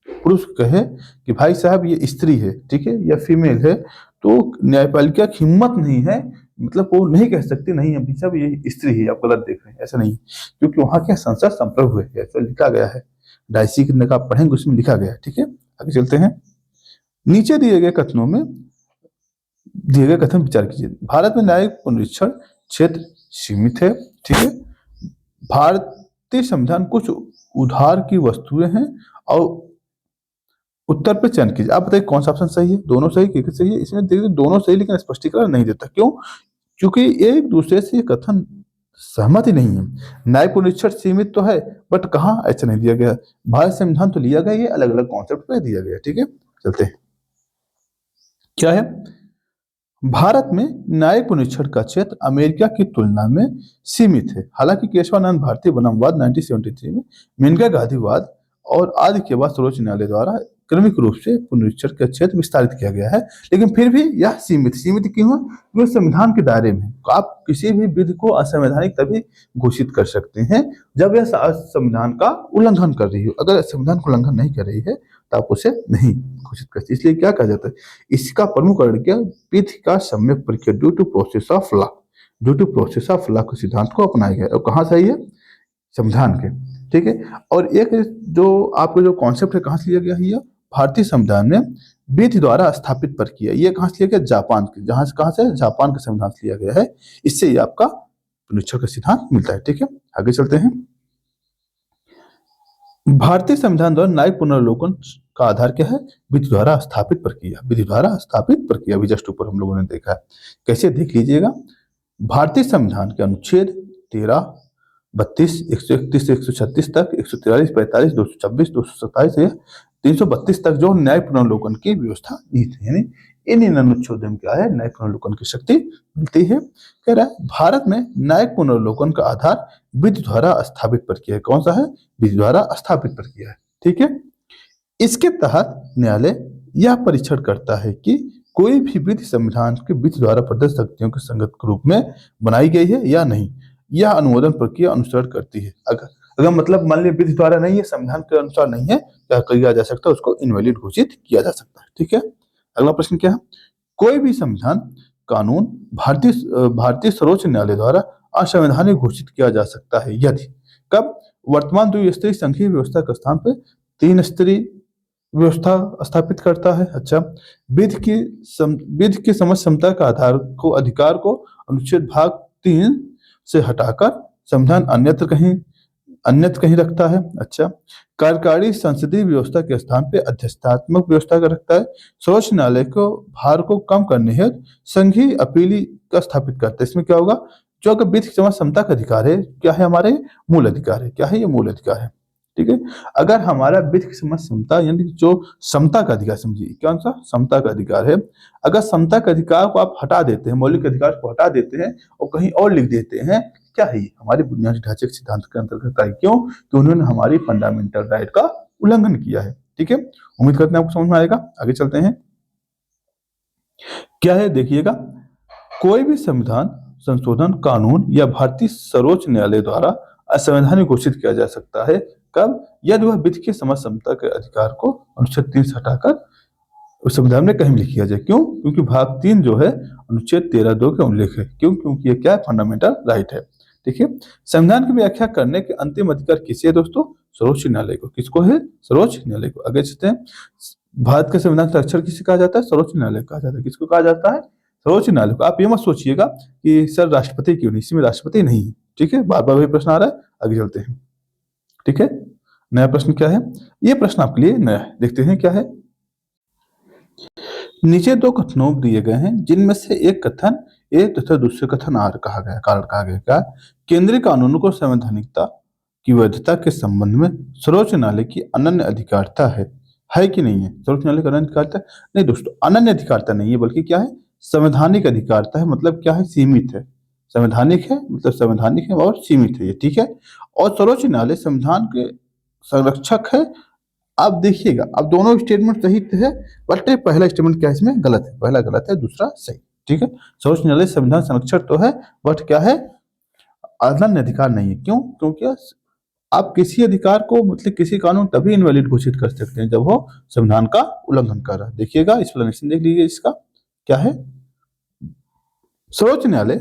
पुरुष कहे कि भाई साहब ये स्त्री है, ठीक है, या फीमेल है, तो न्यायपालिका की हिम्मत नहीं है, मतलब वो नहीं कह सकती नहीं अभी साहब ये स्त्री है, आप गलत देख रहे हैं, ऐसा नहीं, क्योंकि वहां क्या संसद संप्रभु है, ऐसा लिखा गया है। डायसी की नकाब पढ़ेंगे उसमें लिखा गया है। ठीक है, आगे चलते हैं। नीचे दिए गए कथनों में दिए गए कथन विचार कीजिए। भारत में न्यायिक पुनरीक्षण क्षेत्र सीमित है। ठीक है, भारतीय संविधान कुछ उधार की वस्तुएं हैं और उत्तर पे चयन कीजिए। आप बताइए कौन सा ऑप्शन सही है? दोनों सही, किसके सही है? इसमें देखिए दोनों सही, लेकिन स्पष्टीकरण नहीं देता। क्यों? क्योंकि एक दूसरे से कथन सहमत ही नहीं है। न्याय पुनरीक्षण सीमित तो है, बट कहाँ ऐसा नहीं दिया गया। भारत संविधान तो लिया गया, ये अलग अलग कॉन्सेप्ट पे दिया गया। ठीक है, चलते हैं। क्या है? भारत में न्यायिक पुनरीक्षण का क्षेत्र अमेरिका की तुलना में सीमित है। हालांकि केशवानंद भारती बनाम वाद 1973 में मेनका गांधीवाद और आदि के बाद सर्वोच्च न्यायालय द्वारा क्रमिक रूप से पुनरीक्षण का क्षेत्र विस्तारित किया गया है, लेकिन फिर भी यह सीमित क्यों है? क्योंकि संविधान के दायरे में आप किसी भी विधि को असंवैधानिक तभी घोषित कर सकते हैं जब यह संविधान का उल्लंघन कर रही हो। अगर संविधान का उल्लंघन नहीं कर रही है तो आप उसे नहीं घोषित करते। इसलिए क्या कहा जाता है, इसका प्रमुख कारण क्या? विधि का सम्यक प्रक्रिया, due to process of law, due to process of law के सिद्धांत को अपनाया गया। और कहाँ सही है? संविधान के। ठीक है, और एक जो आपको जो कॉन्सेप्ट है कहाँ से लिया गया है? यह भारतीय संविधान में विधि द्वारा स्थापित प्रक्रिया, ये कहाँ से लिया गया? जापान के, जहां से कहाँ से? जापान के संविधान से लिया गया है। इससे ये आपका पुनरीक्षण का सिद्धांत मिलता है। ठीक है, आगे चलते हैं। भारतीय संविधान द्वारा न्यायिक पुनर्विलोकन का आधार क्या है? विधि द्वारा स्थापित प्रक्रिया। विधि द्वारा स्थापित प्रक्रिया भी जस्ट ऊपर हम लोगों ने देखा है। कैसे? देख लीजिएगा। भारतीय संविधान के अनुच्छेद 13, 32, 131 से 136 तक, 143, 45, 226, 227 से 332 तक जो न्याय पुनर्विलोकन की व्यवस्था निहित है, यानी इन अनुच्छेदों में क्या है? न्याय पुनर्विलोकन की शक्ति मिलती है। कह रहा है भारत में न्यायिक पुनर्विलोकन का आधार विधि द्वारा स्थापित प्रक्रिया। कौन सा है? विधि द्वारा स्थापित प्रक्रिया है। ठीक है, इसके तहत न्यायालय यह परीक्षण करता है कि कोई भी विधि संविधान के विधि द्वारा प्रदत्त शक्तियों के संगत रूप में बनाई गई है या नहीं, यह अनुमोदन प्रक्रिया अनुसरण करती है। अगर मतलब मान लीजिए विधि द्वारा नहीं है, संविधान के अनुसार नहीं है, क्या किया जा सकता है? उसको इनवैलिड घोषित किया जा सकता है। ठीक है, अगला प्रश्न क्या है? कोई भी संविधान कानून भारतीय सर्वोच्च न्यायालय द्वारा असंवैधानिक घोषित किया जा सकता है यदि कब? वर्तमान द्विस्तरीय संघीय व्यवस्था के स्थान पर 3 स्तरीय व्यवस्था स्थापित करता है। अच्छा, विधि की समझ क्षमता का अधिकार को अनुच्छेद भाग 3 से हटाकर संविधान अन्यत्र कहीं रखता है। अच्छा, कार्यकारी संसदीय व्यवस्था के स्थान पे अध्यक्षतात्मक व्यवस्था का रखता है। सर्वोच्च न्यायालय को भार को कम करने हेतु संघीय अपीली का स्थापित करता है। इसमें क्या होगा, जो अगर विधि की क्षमता का अधिकार है, क्या है, हमारे मूल अधिकार है। क्या है, ये मूल अधिकार है। ठीक है, अगर हमारा विधि की क्षमता यानी जो समता का अधिकार, समझिए कौन सा, समता का अधिकार है, अगर समता के अधिकार को आप हटा देते हैं, मौलिक अधिकार को हटा देते हैं और कहीं और लिख देते हैं, क्या है, हमारे बुनियादी ढांचे के सिद्धांत के अंतर्गत है। क्यों? कि उन्होंने हमारी फंडामेंटल राइट का उल्लंघन किया है। ठीक है, उम्मीद करते हैं आपको समझ में आएगा। आगे चलते हैं। क्या है, देखिएगा, कोई भी संविधान संशोधन कानून या भारतीय सर्वोच्च न्यायालय द्वारा असंवैधानिक घोषित किया जा सकता है। कब? यदि वह विधि की समझ समता के अधिकार को अनुच्छेद 3 से हटाकर उस संविधान में कहीं लिख किया जाए। क्यों? क्योंकि भाग 3 जो है अनुच्छेद 13(2) के उल्लेख है। क्यों? क्योंकि ये क्या है, फंडामेंटल राइट है। ठीक है, संविधान की व्याख्या करने के अंतिम अधिकार किसे है दोस्तों? सर्वोच्च न्यायालय को। किसको है? सर्वोच्च न्यायालय को। आगे चलते हैं। भारत के संविधान का अक्षर किसे कहा जाता है? सर्वोच्च न्यायालय कहा जाता है। किसको कहा जाता है? सर्वोच्च न्यायालय को। आप ये मत सोचिएगा कि सर राष्ट्रपति क्यों नहीं, इसमें राष्ट्रपति नहीं है। ठीक है, बार बार वही प्रश्न आ रहा है। आगे चलते हैं। ठीक है, नया प्रश्न क्या है? ये प्रश्न आपके लिए नया है, देखते हैं क्या है। नीचे 2 कथनों दिए गए हैं, जिनमें से एक कथन ए तथा दूसरे कथन आर कहा गया, कारण कहा गया। क्या? केंद्रीय कानूनों को संवैधानिकता की वैधता के संबंध में सर्वोच्च न्यायालय की अनन्य अधिकारिता है कि नहीं है? सर्वोच्च न्यायालय की अनन्य अधिकारिता नहीं दोस्तों, अनन्य अधिकारिता नहीं है, बल्कि क्या है, संवैधानिक अधिकारिता है। मतलब क्या है, सीमित है। संवैधानिक है मतलब संवैधानिक है और सीमित है ये। ठीक है, और सर्वोच्च न्यायालय संविधान के संरक्षक है। आप देखिएगा, अब दोनों स्टेटमेंट सही है, बट पहला स्टेटमेंट क्या है, इसमें गलत है। पहला गलत है, दूसरा सही। ठीक है, सर्वोच्च न्यायालय संविधान संरक्षक तो है, बट क्या है, अनन्य अधिकार नहीं है। क्यों? क्योंकि आप किसी अधिकार को मतलब किसी कानून तभी इनवैलिड घोषित कर सकते हैं जब वो संविधान का उल्लंघन कर रहा है। देखिएगा, एक्सप्लेनेशन देख लीजिए इसका। क्या है, सर्वोच्च न्यायालय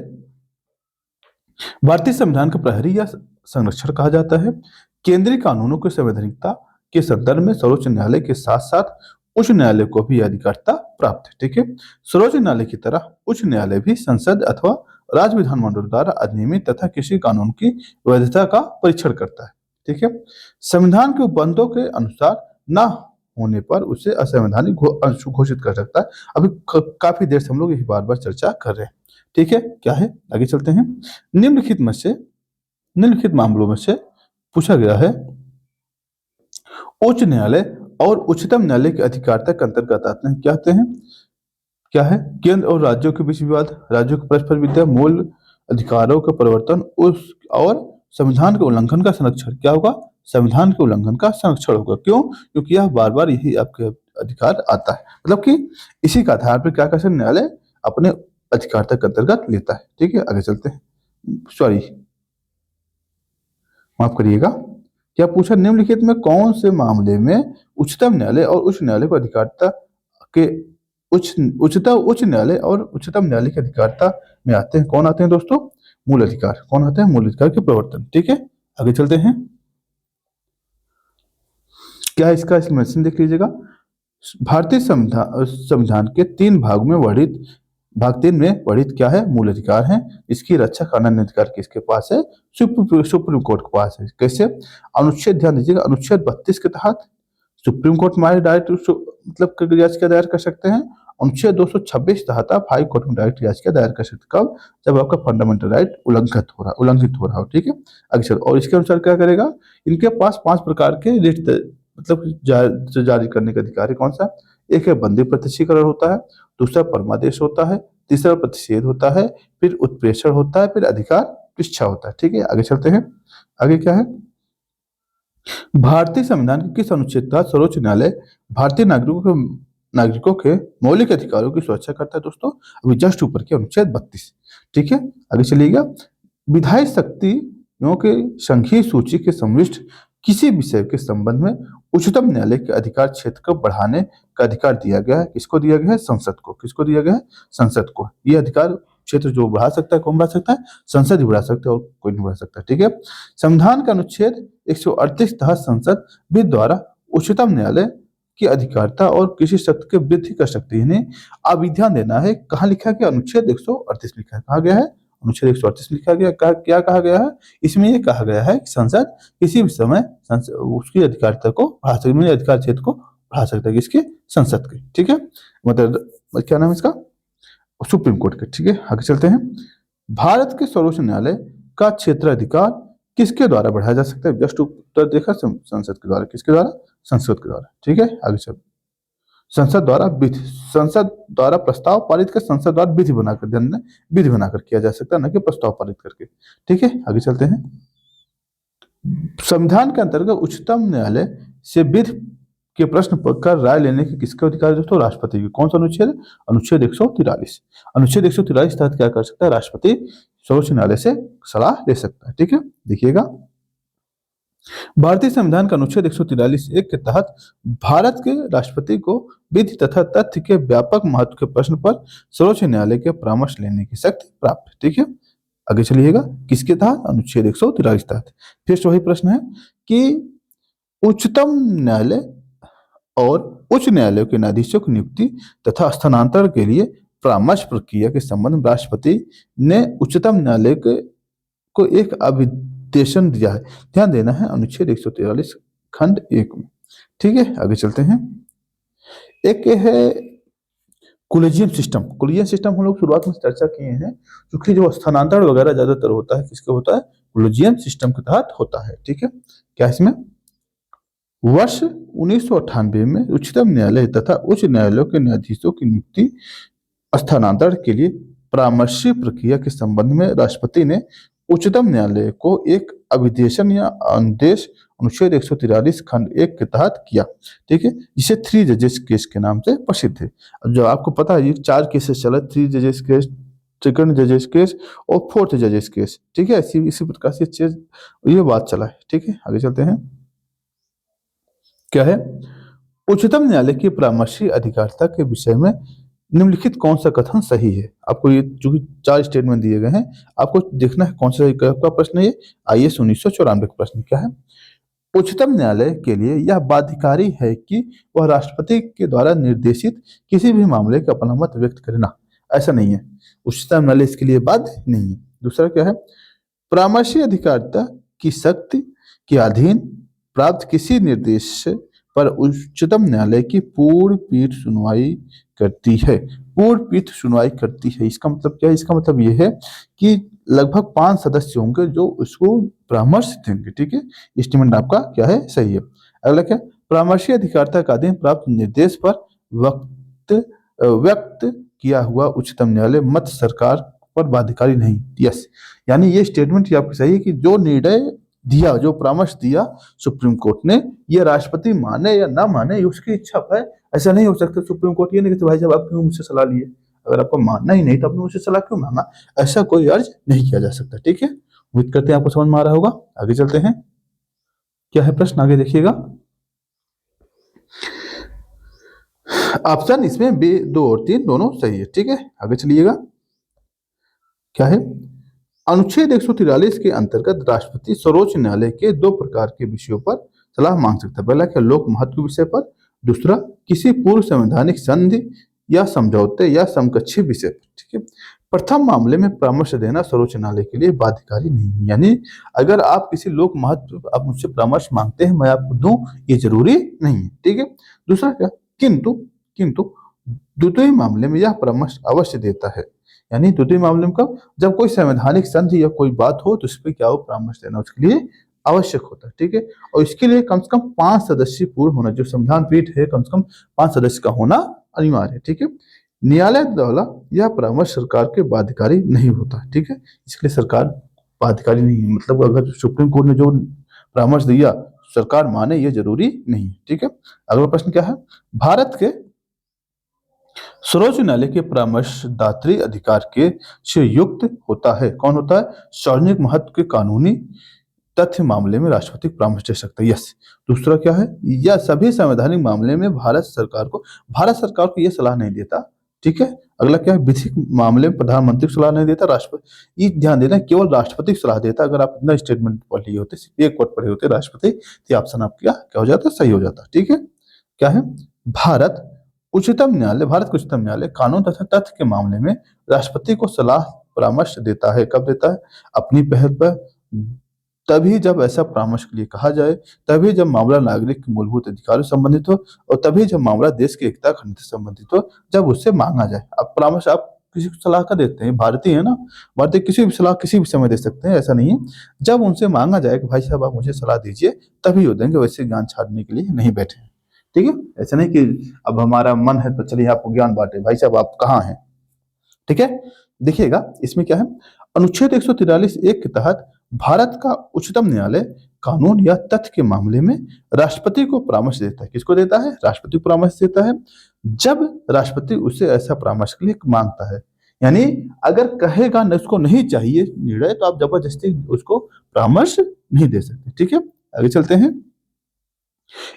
भारतीय संविधान का प्रहरी या संरक्षण कहा जाता है। केंद्रीय कानूनों की संवैधानिकता के संदर्भ में सर्वोच्च न्यायालय के साथ साथ उच्च न्यायालय को भी अधिकारिता प्राप्त है। ठीक है, सर्वोच्च न्यायालय की तरह उच्च न्यायालय भी संसद अथवा राज्य विधानमंडल द्वारा अधिनियमित तथा किसी कानून की वैधता का परीक्षण करता है। ठीक है, संविधान के उपबंधों के अनुसार न होने पर उसे असंवैधानिक घोषित कर सकता है। अभी काफी देर से हम लोग यही बार बार चर्चा कर रहे हैं। ठीक है, क्या है, आगे चलते हैं। निम्नलिखित मामलों में से पूछा गया है, उच्च न्यायालय और उच्चतम न्यायालय की अधिकारिता के अंतर्गत आते हैं। क्या आते हैं? क्या है, केंद्र और राज्यों के बीच विवाद, राज्यों के परस्पर विद्या, मूल अधिकारों का परिवर्तन, उस और संविधान के उल्लंघन का संरक्षण। क्या होगा? संविधान के उल्लंघन का संरक्षण होगा। क्यों? क्योंकि यह बार बार यही आपके अधिकार आता है, मतलब कि इसी का आधार पर क्या कर सकते, न्यायालय अपने अधिकारिता के अंतर्गत लेता है। ठीक है, आगे चलते हैं। सॉरी, माफ करिएगा। क्या पूछा, निम्नलिखित में कौन से मामले में उच्चतम न्यायालय और उच्च न्यायालय को अधिकारिता के उच्च न्यायालय और उच्चतम न्यायालय की अधिकारिता में आते हैं? कौन आते हैं दोस्तों? मूल अधिकार। कौन आते हैं? मूल अधिकार के प्रवर्तन। ठीक है, आगे चलते हैं। क्या है इसका एक्सप्लेनेशन देख लीजिएगा। भारतीय संविधान के 3 भाग में वर्णित भाग 3 में वर्णित क्या है, मूल अधिकार है। इसकी रक्षा का अनन्य अधिकार किसके पास है? सुप्रीम कोर्ट के पास है। कैसे? अनुच्छेद, ध्यान दीजिएगा, अनुच्छेद 32 के तहत सुप्रीम कोर्ट में डायरेक्ट मतलब याचिका दायर कर सकते हैं। अनुच्छेद 226 तहत आप हाई कोर्ट में डायरेक्ट याचिका दायर कर सकते हैं। कब? जब आपका फंडामेंटल राइट उल्लंघित हो रहा हो। ठीक है, आगे चलो। और इसके अनुसार क्या करेगा, इनके पास 5 प्रकार के रिट मतलब जारी करने का अधिकार है। कौन सा? एक है बंदी प्रत्यक्षीकरण होता है, दूसरा परमादेश होता है, तीसरा प्रतिषेध होता है, फिर उत्प्रेषण होता है, फिर अधिकार पृच्छा होता है। ठीक है, आगे चलते हैं। आगे क्या है, भारतीय संविधान के किस अनुच्छेद का सर्वोच्च न्यायालय भारतीय नागरिकों के मौलिक अधिकारों की सुरक्षा करता है? दोस्तों, अभी जस्ट ऊपर के अनुच्छेद 32। ठीक है, आगे चलिएगा। विधायी शक्तियों के संघीय सूची के संविष्ट किसी विषय के संबंध में उच्चतम न्यायालय के अधिकार क्षेत्र को बढ़ाने का अधिकार दिया गया है। किसको दिया गया है? संसद को। किसको दिया गया है? संसद को। यह अधिकार क्षेत्र जो बढ़ा सकता है, कौन बढ़ा सकता है? संसद ही बढ़ा सकता है, और कोई नहीं बढ़ा सकता। ठीक है, संविधान का अनुच्छेद 138 तहत संसद विधि द्वारा उच्चतम न्यायालय की अधिकारिता और किसी शर्त के वृद्धि कर सकती है। यानी अब ये ध्यान देना है, कहाँ लिखा गया, अनुच्छेद 138 लिखा है, कहा गया है अनुच्छेद 138 लिखा गया, क्या कहा गया है, इसमें ये कहा गया है कि संसद किसी भी समय उसकी अधिकारिता को बढ़ा सकती है, अधिकार क्षेत्र को बढ़ा सकता है, किसके, संसद के, ठीक है, मतलब क्या नाम है इसका, सुप्रीम कोर्ट के, ठीक है। आगे चलते हैं, भारत के सर्वोच्च न्यायालय का क्षेत्राधिकार किसके द्वारा बढ़ाया जा सकता है, जस्ट उत्तर देखा, संसद के द्वारा, किसके द्वारा, संसद के द्वारा, ठीक है। आगे चल, संसद द्वारा प्रस्ताव पारित कर संसद द्वारा विधि बनाकर, ध्यान दें, विधि बनाकर किया जा सकता है, न कि प्रस्ताव पारित करके, ठीक है। आगे चलते हैं, संविधान के अंतर्गत उच्चतम न्यायालय से विधि के प्रश्न पर राय लेने के किसके अधिकार है दोस्तों, राष्ट्रपति की। कौन सा अनुच्छेद, अनुच्छेद 143। अनुच्छेद 143 तहत क्या कर सकता है, राष्ट्रपति सर्वोच्च न्यायालय से सलाह ले सकता है, ठीक है। देखिएगा, भारतीय संविधान का अनुच्छेद 143(1) के तहत भारत के राष्ट्रपति को विधि तथा तथ्य के व्यापक महत्व के प्रश्न पर सर्वोच्च न्यायालय के परामर्श लेने की शक्ति प्राप्त है, ठीक है। आगे चलिएगा, किसके तहत, अनुच्छेद 143 तहत। फिर वही प्रश्न है कि उच्चतम न्यायालय और उच्च न्यायालयों के न्यायाधीशों की नियुक्ति तथा स्थानांतरण के लिए परामर्श प्रक्रिया के संबंध में राष्ट्रपति ने उच्चतम न्यायालय को एक अभिदेशन दिया है। ध्यान देना है, अनुच्छेद 143 खंड 1 में, ठीक है। आगे चलते हैं, एक है कोलेजियम सिस्टम। कोलेजियम सिस्टम हम लोग शुरुआत में चर्चा किए हैं, क्योंकि जो स्थानांतरण वगैरह ज्यादातर होता है किसके होता है, कोलेजियम सिस्टम के तहत होता है, ठीक है। क्या इसमें, वर्ष 1998 में उच्चतम न्यायालय तथा उच्च न्यायालयों के न्यायाधीशों की नियुक्ति स्थानांतरण के लिए परामर्शी प्रक्रिया के संबंध में राष्ट्रपति ने उच्चतम न्यायालय को एक अभिदेशन या आदेश अनुच्छेद 143 खंड 1 के तहत किया, ठीक है, जिसे 3 जजेस केस के नाम से प्रसिद्ध है। जो आपको पता है, ये 4 केसेस चला, 3 जजेस केस, सेकंड जजेस केस और 4th जजेस केस, ठीक है। इसी प्रकार से ये बात चला है, ठीक है। आगे चलते हैं, क्या है, उच्चतम न्यायालय की परामर्शी अधिकारिता के विषय में निम्नलिखित कौन सा कथन सही है। आपको ये जो 4 स्टेटमेंट दिए गए हैं, आपको देखना है कौन सा का प्रश्न है। ये IAS 1994 का प्रश्न क्या है, उच्चतम न्यायालय के लिए यह बाध्यकारी है कि वह राष्ट्रपति के द्वारा निर्देशित किसी भी मामले का अपना मत व्यक्त करे ना, ऐसा नहीं है, उच्चतम न्यायालय इसके लिए बाध्य नहीं है। दूसरा क्या है, परामर्शी अधिकारिता की शक्ति के अधीन प्राप्त किसी निर्देश पर उच्चतम न्यायालय की पूर्ण पीठ सुनवाई करती है। पूर्ण पीठ सुनवाई करती है, इसका मतलब क्या है, इसका मतलब ये है कि लगभग 5 सदस्य होंगे जो उसको परामर्श देंगे, ठीक है। स्टेटमेंट आपका क्या है, सही है। अगला क्या, परामर्शी अधिकारिता का अधीन प्राप्त निर्देश पर व्यक्त किया हुआ उच्चतम न्यायालय मत सरकार पर बाध्यकारी नहीं। यस, यानी ये स्टेटमेंट आपकी सही है कि जो निर्णय दिया, जो परामर्श दिया सुप्रीम कोर्ट ने, ये राष्ट्रपति माने या ना माने, उसकी इच्छा है। ऐसा नहीं हो सकता सुप्रीम कोर्ट ये नहीं कहते भाई साहब आप क्यों मुझसे सलाह लिए, अगर आपको मानना ही नहीं तो आपने मुझसे सलाह क्यों मांगा, ऐसा कोई अर्ज नहीं किया जा सकता, ठीक है। उम्मीद करते हैं आपको समझ में आ रहा होगा। आगे चलते हैं, क्या है प्रश्न, आगे देखिएगा। ऑप्शन इसमें बी 2 और 3 दोनों सही है, ठीक है। आगे चलिएगा, क्या है, अनुच्छेद 143 के अंतर्गत राष्ट्रपति सर्वोच्च न्यायालय के 2 प्रकार के विषयों पर सलाह मांग सकता है। पहला क्या, लोक महत्व विषय पर, दूसरा किसी पूर्व संवैधानिक संधि या समझौते या समकक्षी विषय पर, ठीक है। प्रथम मामले में परामर्श देना सर्वोच्च न्यायालय के लिए बाध्यकारी नहीं है, यानी अगर आप किसी लोक महत्व, आप मुझसे परामर्श मांगते हैं, मैं आपको दूं, ये जरूरी नहीं है, ठीक है। दूसरा क्या, किंतु द्वितीय मामले में यह परामर्श अवश्य देता है, यानी द्वितीय मामले में कब, जब कोई संवैधानिक संधि या कोई बात हो तो उस पर क्या हो, परामर्श देना उसके लिए आवश्यक होता है, ठीक है। और इसके लिए कम से कम 5 सदस्य पूर्ण होना, जो संविधान पीठ है कम से कम 5 सदस्य का होना अनिवार्य है, ठीक है। न्यायालय द्वारा यह परामर्श सरकार के बाध्यकारी नहीं होता, ठीक है। इसके लिए सरकार बाध्यकारी नहीं है, मतलब अगर सुप्रीम कोर्ट ने जो परामर्श दिया सरकार माने, ये जरूरी नहीं है, ठीक है। अगला प्रश्न क्या है, भारत के सर्वोच्च न्यायालय के परामर्शदात्री अधिकार के से युक्त होता है, कौन होता है, सार्वजनिक महत्व के कानूनी तथ्य मामले में राष्ट्रपति परामर्श दे सकता है। यस, दूसरा क्या है, यह सभी संवैधानिक मामले में भारत सरकार को यह सलाह नहीं देता, ठीक है। अगला क्या है, विधिक मामले में प्रधानमंत्री को सलाह नहीं देता, राष्ट्रपति, ये ध्यान देना केवल राष्ट्रपति को सलाह देता। अगर आप इतना स्टेटमेंट पढ़ लिए होते, सिर्फ एक वर्ड पढ़े होते राष्ट्रपति, तो ऑप्शन आपका क्या हो जाता, सही हो जाता, ठीक है। क्या है, भारत का उच्चतम न्यायालय कानून तथा तथ्य के मामले में राष्ट्रपति को सलाह परामर्श देता है। कब देता है? अपनी पहल पर, तभी जब ऐसा परामर्श के लिए कहा जाए, तभी जब मामला नागरिक के मूलभूत अधिकारों से संबंधित हो, और तभी जब मामला देश की एकता अखंडता से संबंधित हो, जब उससे मांगा जाए। अब परामर्श आप किसी को सलाह का देते हैं, भारतीय है ना, भारतीय किसी भी सलाह किसी भी समय दे सकते हैं, ऐसा नहीं है। जब उनसे मांगा जाए कि भाई साहब आप मुझे सलाह दीजिए, तभी वो देंगे, वैसे ज्ञान छाड़ने के लिए नहीं बैठे हैं। ठीक है, ऐसा नहीं कि अब हमारा मन है तो चलिए आपको ज्ञान बांटे, भाई साहब आप कहाँ हैं। ठीक है, देखिएगा इसमें क्या है, अनुच्छेद 143(1) के तहत भारत का उच्चतम न्यायालय कानून या तथ्य के मामले में राष्ट्रपति को परामर्श देता है। किसको देता है? राष्ट्रपति को परामर्श देता है। जब राष्ट्रपति उससे ऐसा परामर्श के लिए मांगता है, यानी अगर कहेगा न उसको नहीं चाहिए निर्णय, तो आप जबरदस्ती उसको परामर्श नहीं दे सकते। ठीक है, आगे चलते हैं।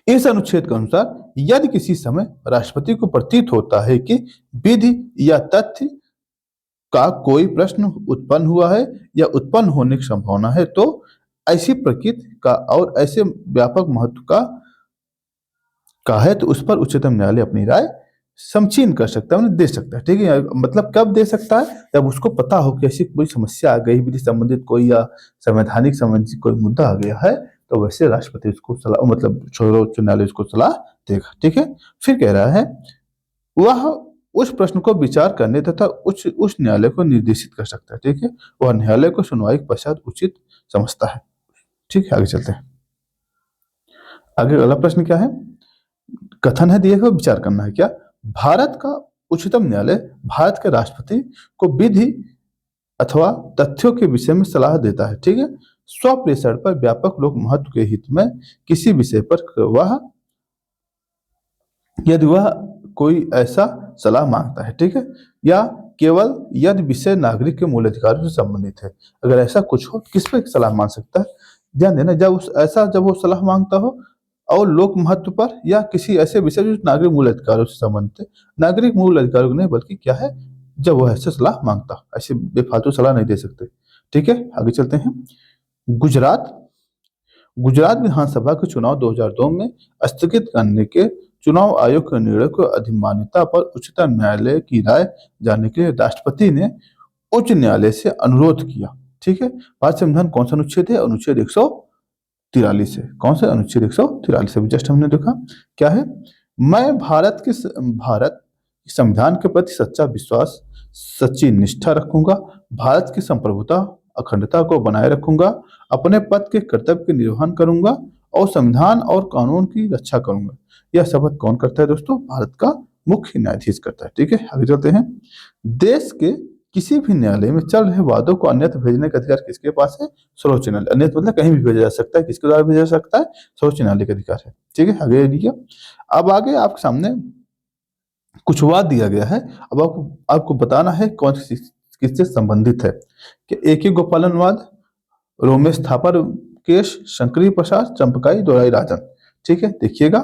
इस अनुच्छेद के अनुसार यदि किसी समय राष्ट्रपति को प्रतीत होता है कि विधि या तथ्य का कोई प्रश्न उत्पन्न हुआ है या उत्पन्न होने की संभावना है, तो ऐसी प्रकृति का और ऐसे व्यापक महत्व का है, तो उस पर उच्चतम न्यायालय अपनी राय समचीन कर सकता है, उन्हें दे सकता है। ठीक है, मतलब कब दे सकता है? जब उसको पता हो कि ऐसी कोई समस्या आ गई, विधि संबंधित कोई या संवैधानिक संबंधित कोई मुद्दा आ गया है, तो वैसे राष्ट्रपति उसको सलाह, मतलब सर्वोच्च न्यायालय उसको सलाह देगा। ठीक है, फिर कह रहा है वह उस प्रश्न को विचार करने तथा उच्च न्यायालय को निर्देशित कर सकता है। ठीक है, वह न्यायालय को सुनवाई के पश्चात उचित समझता है। ठीक है, आगे चलते हैं। आगे अगला प्रश्न क्या है? कथन है दिए हुए, विचार करना है। क्या? भारत का उच्चतम न्यायालय भारत के राष्ट्रपति को विधि अथवा तथ्यों के विषय में सलाह देता है। ठीक है, स्वप्रेषण पर व्यापक लोक महत्व के हित में किसी विषय पर वह, यदि वह कोई ऐसा सलाह मांगता है। ठीक है, या केवल यदि विषय नागरिक के मूल अधिकारों से संबंधित है। अगर ऐसा कुछ हो, किस पे सलाह मांग सकता है? ध्यान देना, जब वो सलाह मांगता हो और लोक महत्व पर या किसी ऐसे विषय जो नागरिक मूल अधिकारों से संबंधित है। नागरिक मूल अधिकारों नहीं, बल्कि क्या है, जब वह ऐसे सलाह मांगता, ऐसे बेफालतू सलाह नहीं दे सकते। ठीक है, आगे चलते हैं। गुजरात गुजरात विधानसभा के चुनाव 2002 में स्थगित करने के चुनाव आयोग के निर्णय को अधिमान्यता पर उच्चतम न्यायालय की राय जानने के लिए राष्ट्रपति ने उच्च न्यायालय से अनुरोध किया। ठीक है, भारत संविधान कौन सा अनुच्छेद है? अनुच्छेद 143 है। कौन सा? अनुच्छेद 143 है। जस्ट हमने देखा क्या है, मैं भारत के संविधान के प्रति सच्चा विश्वास, सच्ची निष्ठा रखूंगा, भारत की संप्रभुता अखंडता को बनाए रखूंगा, अपने पद के कर्तव्य के निर्वहन करूंगा और संविधान और कानून की रक्षा करूंगा। यह शपथ कौन करता है दोस्तों? भारत का मुख्य न्यायाधीश करता है। ठीक है, आगे चलते हैं। देश के किसी भी न्यायालय में चल रहे वादों को अन्यत्र भेजने का अधिकार किसके पास है? सर्वोच्च न्यायालय। अन्यत्र मतलब कहीं भी भेजा जा सकता है, किसके द्वारा भेजा जा सकता है? सर्वोच्च न्यायालय का अधिकार है। ठीक है, आगे लिखिए। अब आगे आपके सामने कुछ वाद दिया गया है। अब आपको बताना है कौन सी किससे संबंधित है। कि A.K. गोपालन वाद, रोमेश थापर केस, शंकरी प्रसाद, चंपकाई दोराई राजन। ठीक है, देखिएगा।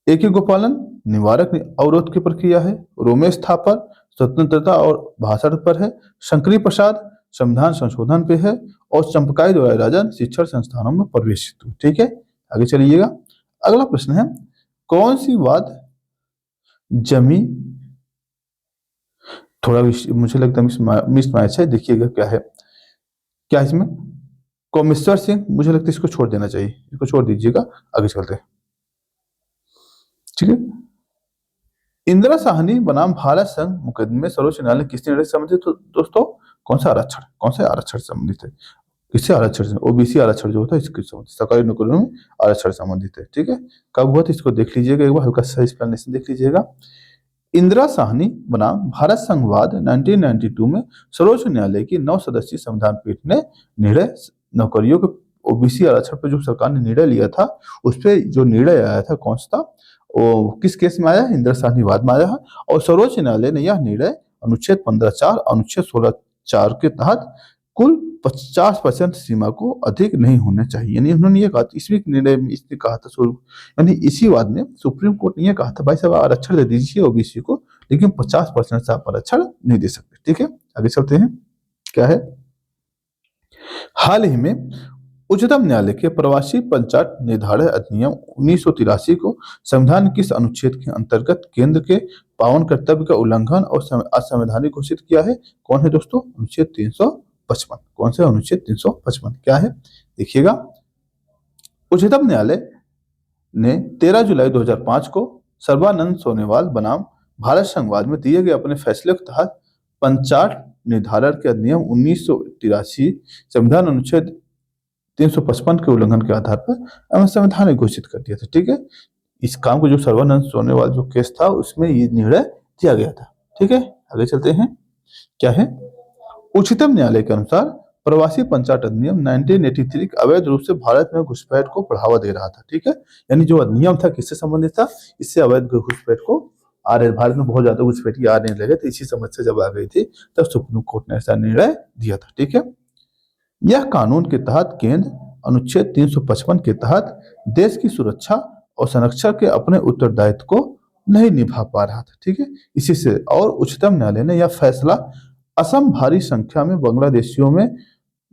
A.K. गोपालन निवारक अवरोध की प्रक्रिया है, रोमेश थापर स्वतंत्रता और भाषण पर है, शंकरी प्रसाद संविधान संशोधन पे है, और चंपकाई दोराई राजन शिक्षण संस्थानों में प्रवेश हेतु। ठीक है, आगे चलिएगा। अगला प्रश्न है, कौन सी वाद जमी, थोड़ा मुझे लगता है मिसमैच है। देखिएगा क्या है, क्या इसमें कोमेश्वर सिंह, मुझे लगता है इसको छोड़ देना चाहिए, इसको छोड़ दीजिएगा। आगे चलते हैं। ठीक है, इंदिरा साहनी बनाम भारत संघ मुकदमे सर्वोच्च न्यायालय किसने निर्णय से संबंधित? तो दोस्तों कौन सा आरक्षण, कौन से आरक्षण से संबंधित है? किससे आरक्षण से? ओबीसी आरक्षण जो होता है इसके संबंधित, सरकारी नौकरियों में आरक्षण संबंधित है। ठीक है, कब हुआ था इसको देख लीजिएगा एक बार, हल्का सा एक्सप्लेनेशन देख लीजिएगा। इंदिरा साहनी बनाम भारत संघवाद 1992 में सर्वोच्च न्यायालय की 9 सदस्यीय संविधान पीठ ने निर्णय नौकरियों के ओबीसी आरक्षण पर जो सरकार ने निर्णय लिया था, उस पर जो निर्णय आया था कौन सा था? वो किस केस में आया? इंदिरा साहनी वाद में आया है। और सर्वोच्च न्यायालय ने यह निर्णय अनुच्छेद 15(4) अनुच्छेद 16(4) के तहत कुल 50% सीमा को अधिक नहीं होना चाहिए। यानी उन्होंने ये कहा, इसी निर्णय में इसने कहा था, यानी इसी वाद में सुप्रीम कोर्ट ने यह कहा था, भाई साहब आरक्षण दे दीजिए ओबीसी को, लेकिन 50% से आप आरक्षण नहीं दे सकते। ठीक है, आगे चलते हैं। क्या है, हाल ही में उच्चतम न्यायालय के प्रवासी पंचायत निर्धारण अधिनियम 1983 को संविधान किस अनुच्छेद के अंतर्गत केंद्र के पावन कर्तव्य का उल्लंघन और असंवैधानिक घोषित किया है? कौन है दोस्तों? अनुच्छेद 355। कौन सा अनुच्छेद? 355 क्या है? देखिएगा, उच्चतम न्यायालय ने 13 जुलाई 2005 को सर्बानंद सोनोवाल बनाम भारत संघवाद में दिए गए अपने फैसले के तहत पंचायत निर्धारण के अधिनियम 1983 संविधान अनुच्छेद 355 के उल्लंघन के आधार पर असंवैधानिक घोषित कर दिया था। ठीक है, इस काम को जो सर्बानंद सोनोवाल जो केस था उसमें ये निर्णय दिया गया था। ठीक है, आगे चलते हैं। क्या है? उच्चतम न्यायालय के अनुसार प्रवासी पंचायत अधिनियम 1983 अवैध रूप से भारत में घुसपैठ को बढ़ावा दे रहा था। ठीक है, यानी जो अधिनियम था किससे संबंधित था? इससे अवैध घुसपैठ को आ रहे, भारत में बहुत ज्यादा घुसपैठी आने लगे थे, इसी समस्या जब आ गई थी तब सुप्रीम कोर्ट ने ऐसा निर्णय दिया था। ठीक है, यह कानून के तहत केंद्र अनुच्छेद 355 के तहत देश की सुरक्षा और संरक्षण के अपने उत्तरदायित्व को नहीं निभा पा रहा था। ठीक है, इसी से और उच्चतम न्यायालय ने यह फैसला असम भारी संख्या में बांग्लादेशियों में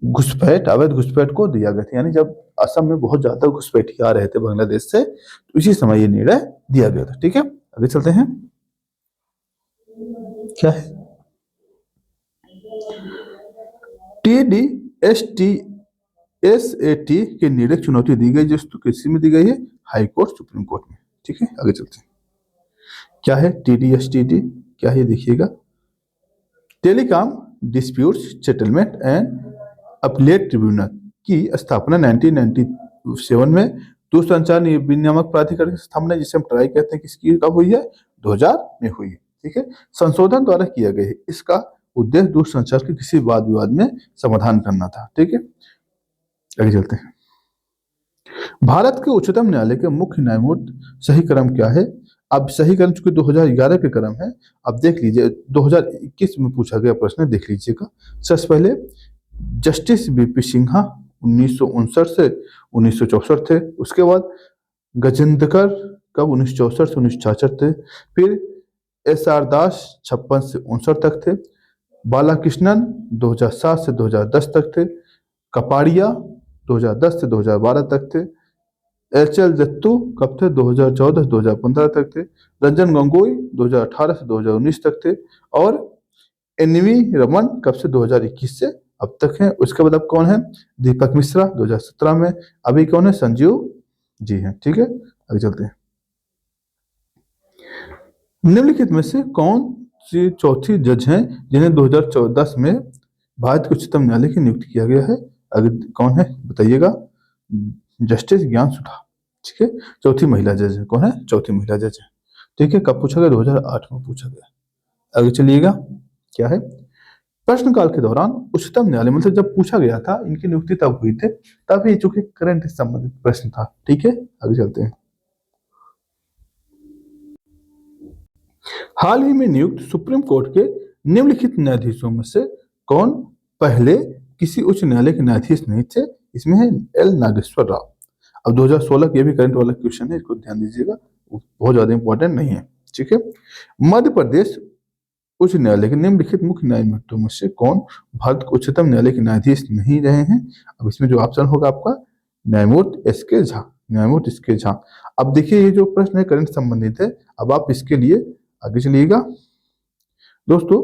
घुसपैठ, अवैध घुसपैठ को दिया गया था। यानी जब असम में बहुत ज्यादा घुसपैठी आ रहे थे बांग्लादेश से, तो इसी समय ये निर्णय दिया गया था। ठीक है, आगे चलते हैं। क्या है? TDSAT के निर्णय चुनौती दी गई, जिसको किसी में दी गई है? हाई कोर्ट, सुप्रीम कोर्ट में। ठीक है, आगे चलते हैं। क्या है TDSAT? क्या है देखिएगा, telecom disputes settlement and appellate tribunal की स्थापना 1997 में दूरसंचार विनियामक प्राधिकरण की स्थापना, जिसे हम ट्राई कहते हैं, किसकी कब हुई है? 2000 में हुई है। ठीक है, संशोधन द्वारा किया गया है। इसका उद्देश्य दूरसंचार के किसी वाद विवाद में समाधान करना था। ठीक है, आगे चलते हैं। भारत के उच्चतम न्यायालय के मुख्य न्यायमूर्ति सही क्रम क्या है? अब सही क्रम चूंकि 2011 के क्रम है, अब देख लीजिए 2021 में पूछा गया प्रश्न, देख लीजिएगा। सबसे पहले जस्टिस बीपी सिन्हा 1959 से 1964 थे। उसके बाद गजेंद्रकर कब? 1964 से 1966 थे। फिर SR दास 56 से 59 तक थे। बालाकृष्णन 2007 से 2010 तक थे। कपाड़िया 2010 से 2012 तक थे। HL दत्तू कब थे? 2014 से 2015 तक थे। रंजन गोगोई 2018 से 2019 तक थे। और NV रमन कब से? 2021 से अब तक है। उसके बाद अब कौन है? दीपक मिश्रा 2017 में। अभी कौन है? संजीव जी हैं। ठीक है, आगे चलते हैं। निम्नलिखित में से कौन सी चौथी जज हैं जिन्हें 2014 में भारत के उच्चतम न्यायालय की नियुक्ति किया गया है? अगर कौन है बताइएगा? जस्टिस ज्ञान सुधा। ठीक है, चौथी महिला जज है। कौन है? चौथी महिला जज है। ठीक है, कब पूछा गया? 2008 में पूछा गया। आगे चलिएगा। क्या है? प्रश्नकाल के दौरान उच्चतम न्यायालय, मतलब जब पूछा गया था, इनकी नियुक्ति तब हुई थी, तब ये चूंकि करंट से संबंधित प्रश्न था। ठीक है, आगे चलते हैं। हाल ही में नियुक्त सुप्रीम कोर्ट के निम्नलिखित न्यायाधीशों में से कौन पहले किसी उच्च न्यायालय के न्यायाधीश नहीं थे? इसमें है L नागेश्वर राव। अब 2016 के भी करंट वाला क्वेश्चन है, इसको ध्यान दीजिएगा, बहुत ज्यादा इंपॉर्टेंट नहीं है। ठीक है, मध्य प्रदेश उच्च न्यायालय के निम्नलिखित मुख्य न्यायमूर्तियों में से कौन भारत के उच्चतम न्यायालय के न्यायाधीश नहीं रहे हैं? अब इसमें जो ऑप्शन होगा आपका न्यायमूर्ति SK झा, न्यायमूर्ति SK झा। अब देखिए ये जो प्रश्न है करंट संबंधित है। अब आप इसके लिए आगे चलिएगा। दोस्तों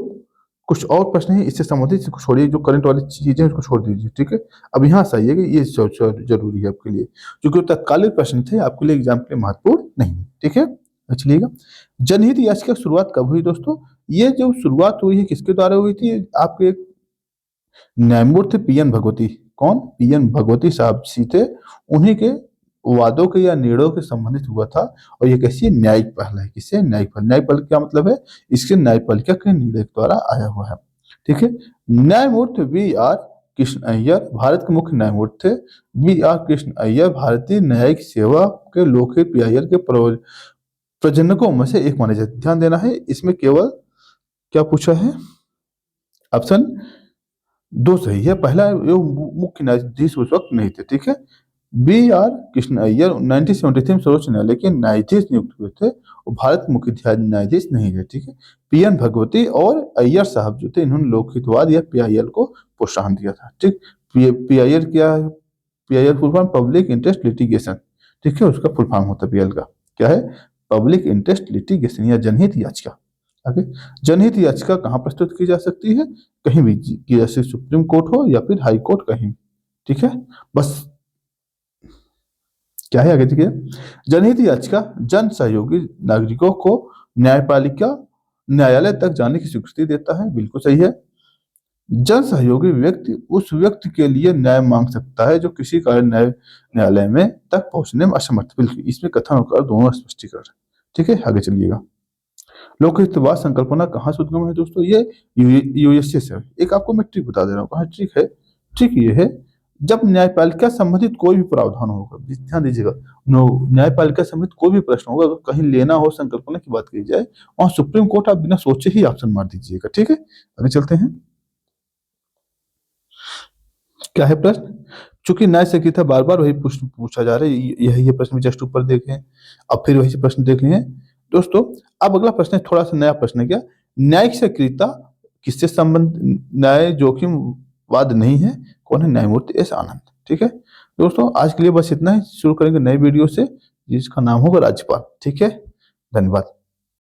कुछ और प्रश्न है इससे संबंधित, इसको छोड़िए, जो करंट वाली चीजें उसको छोड़ दीजिए। ठीक है, अब यहाँ से आइएगा, ये जरूरी है आपके लिए, क्योंकि तत्कालीन प्रश्न थे, आपके लिए एग्जाम के लिए महत्वपूर्ण नहीं है। ठीक है, चलिएगा। जनहित याचिका की शुरुआत कब हुई दोस्तों? ये जो शुरुआत हुई है किसके द्वारा हुई थी? आपके न्यायमूर्ति PN भगवती। कौन? PN भगवती साहब जी थे, उन्हीं के वादों के या निर्णयों के संबंधित हुआ था। और ये कैसी न्यायिक पहल है? किससे? न्यायिक पहल। न्यायिक पहल क्या मतलब है? इसके न्यायपालिका के निर्णय द्वारा आया हुआ है। ठीक है, न्यायमूर्ति VR कृष्ण अय्यर भारत के मुख्य न्यायमूर्ति थे। VR कृष्ण अय्यर भारतीय न्यायिक सेवा के लोकहित PIL के प्रजनकों में से एक माने जाते। ध्यान देना है, इसमें केवल क्या पूछा है? ऑप्शन 2 सही है। पहला जो मुख्य न्यायाधीश उस वक्त नहीं थे। ठीक है, VR कृष्ण अय्यर 1973 में सर्वोच्च न्यायालय के न्यायाधीश नियुक्त हुए थे और भारत के मुख्य न्यायाधीश नहीं थे। ठीक है, PN भगवती और अय्यर साहब जो थे, इन्होंने लोकहितवाद या PIL को प्रोत्साहन दिया था। ठीक, PIL क्या है? PIL full form public interest litigation, ठीक है, उसका फुल फॉर्म होता है PIL का, क्या है, पब्लिक इंटरेस्ट लिटिगेशन या जनहित याचिका। आगे, जनहित याचिका कहाँ प्रस्तुत की जा सकती है, कहीं भी की जा सकती, सुप्रीम कोर्ट हो या फिर हाई कोर्ट, कहीं भी, ठीक है। बस क्या है आगे देखिए, जनहित याचिका जन सहयोगी नागरिकों को न्यायपालिका न्यायालय तक जाने की स्वीकृति देता है, बिल्कुल सही है। जन सहयोगी व्यक्ति उस व्यक्ति के लिए न्याय मांग सकता है जो किसी कारण न्यायालय में तक पहुंचने में असमर्थ, बिल्कुल इसमें कथन और दोनों स्पष्टीकरण, ठीक है। आगे चलिएगा, लोकहितवाद संकल्पना कहाँ से उद्गम है दोस्तों, ये यूएसए से। एक आपको मैं ट्रिक बता दे रहा हूँ, कहाँ ट्रिक है, ट्रिक ये है, जब न्यायपालिका संबंधित कोई भी प्रावधान होगा, ध्यान दीजिएगा, न्यायपालिका संबंधित कोई भी प्रश्न होगा, अगर कहीं लेना हो संकल्पना की बात की जाए, वहां सुप्रीम कोर्ट आप बिना सोचे ही ऑप्शन मार दीजिएगा, ठीक है। आगे चलते हैं, क्या है प्रश्न, चूंकि न्याय संहिता बार बार वही पूछा जा रहा है, यही ये प्रश्न जस्ट ऊपर देखें, अब फिर वही से प्रश्न देख लिए दोस्तों। अब अगला प्रश्न है, थोड़ा सा नया प्रश्न है, क्या, न्यायिक सक्रियता किससे संबंध, न्याय जोखिम वाद नहीं है, कौन है, न्यायमूर्ति एस आनंद, ठीक है। दोस्तों आज के लिए बस इतना ही, शुरू करेंगे नए वीडियो से जिसका नाम होगा राज्यपाल, ठीक है। धन्यवाद।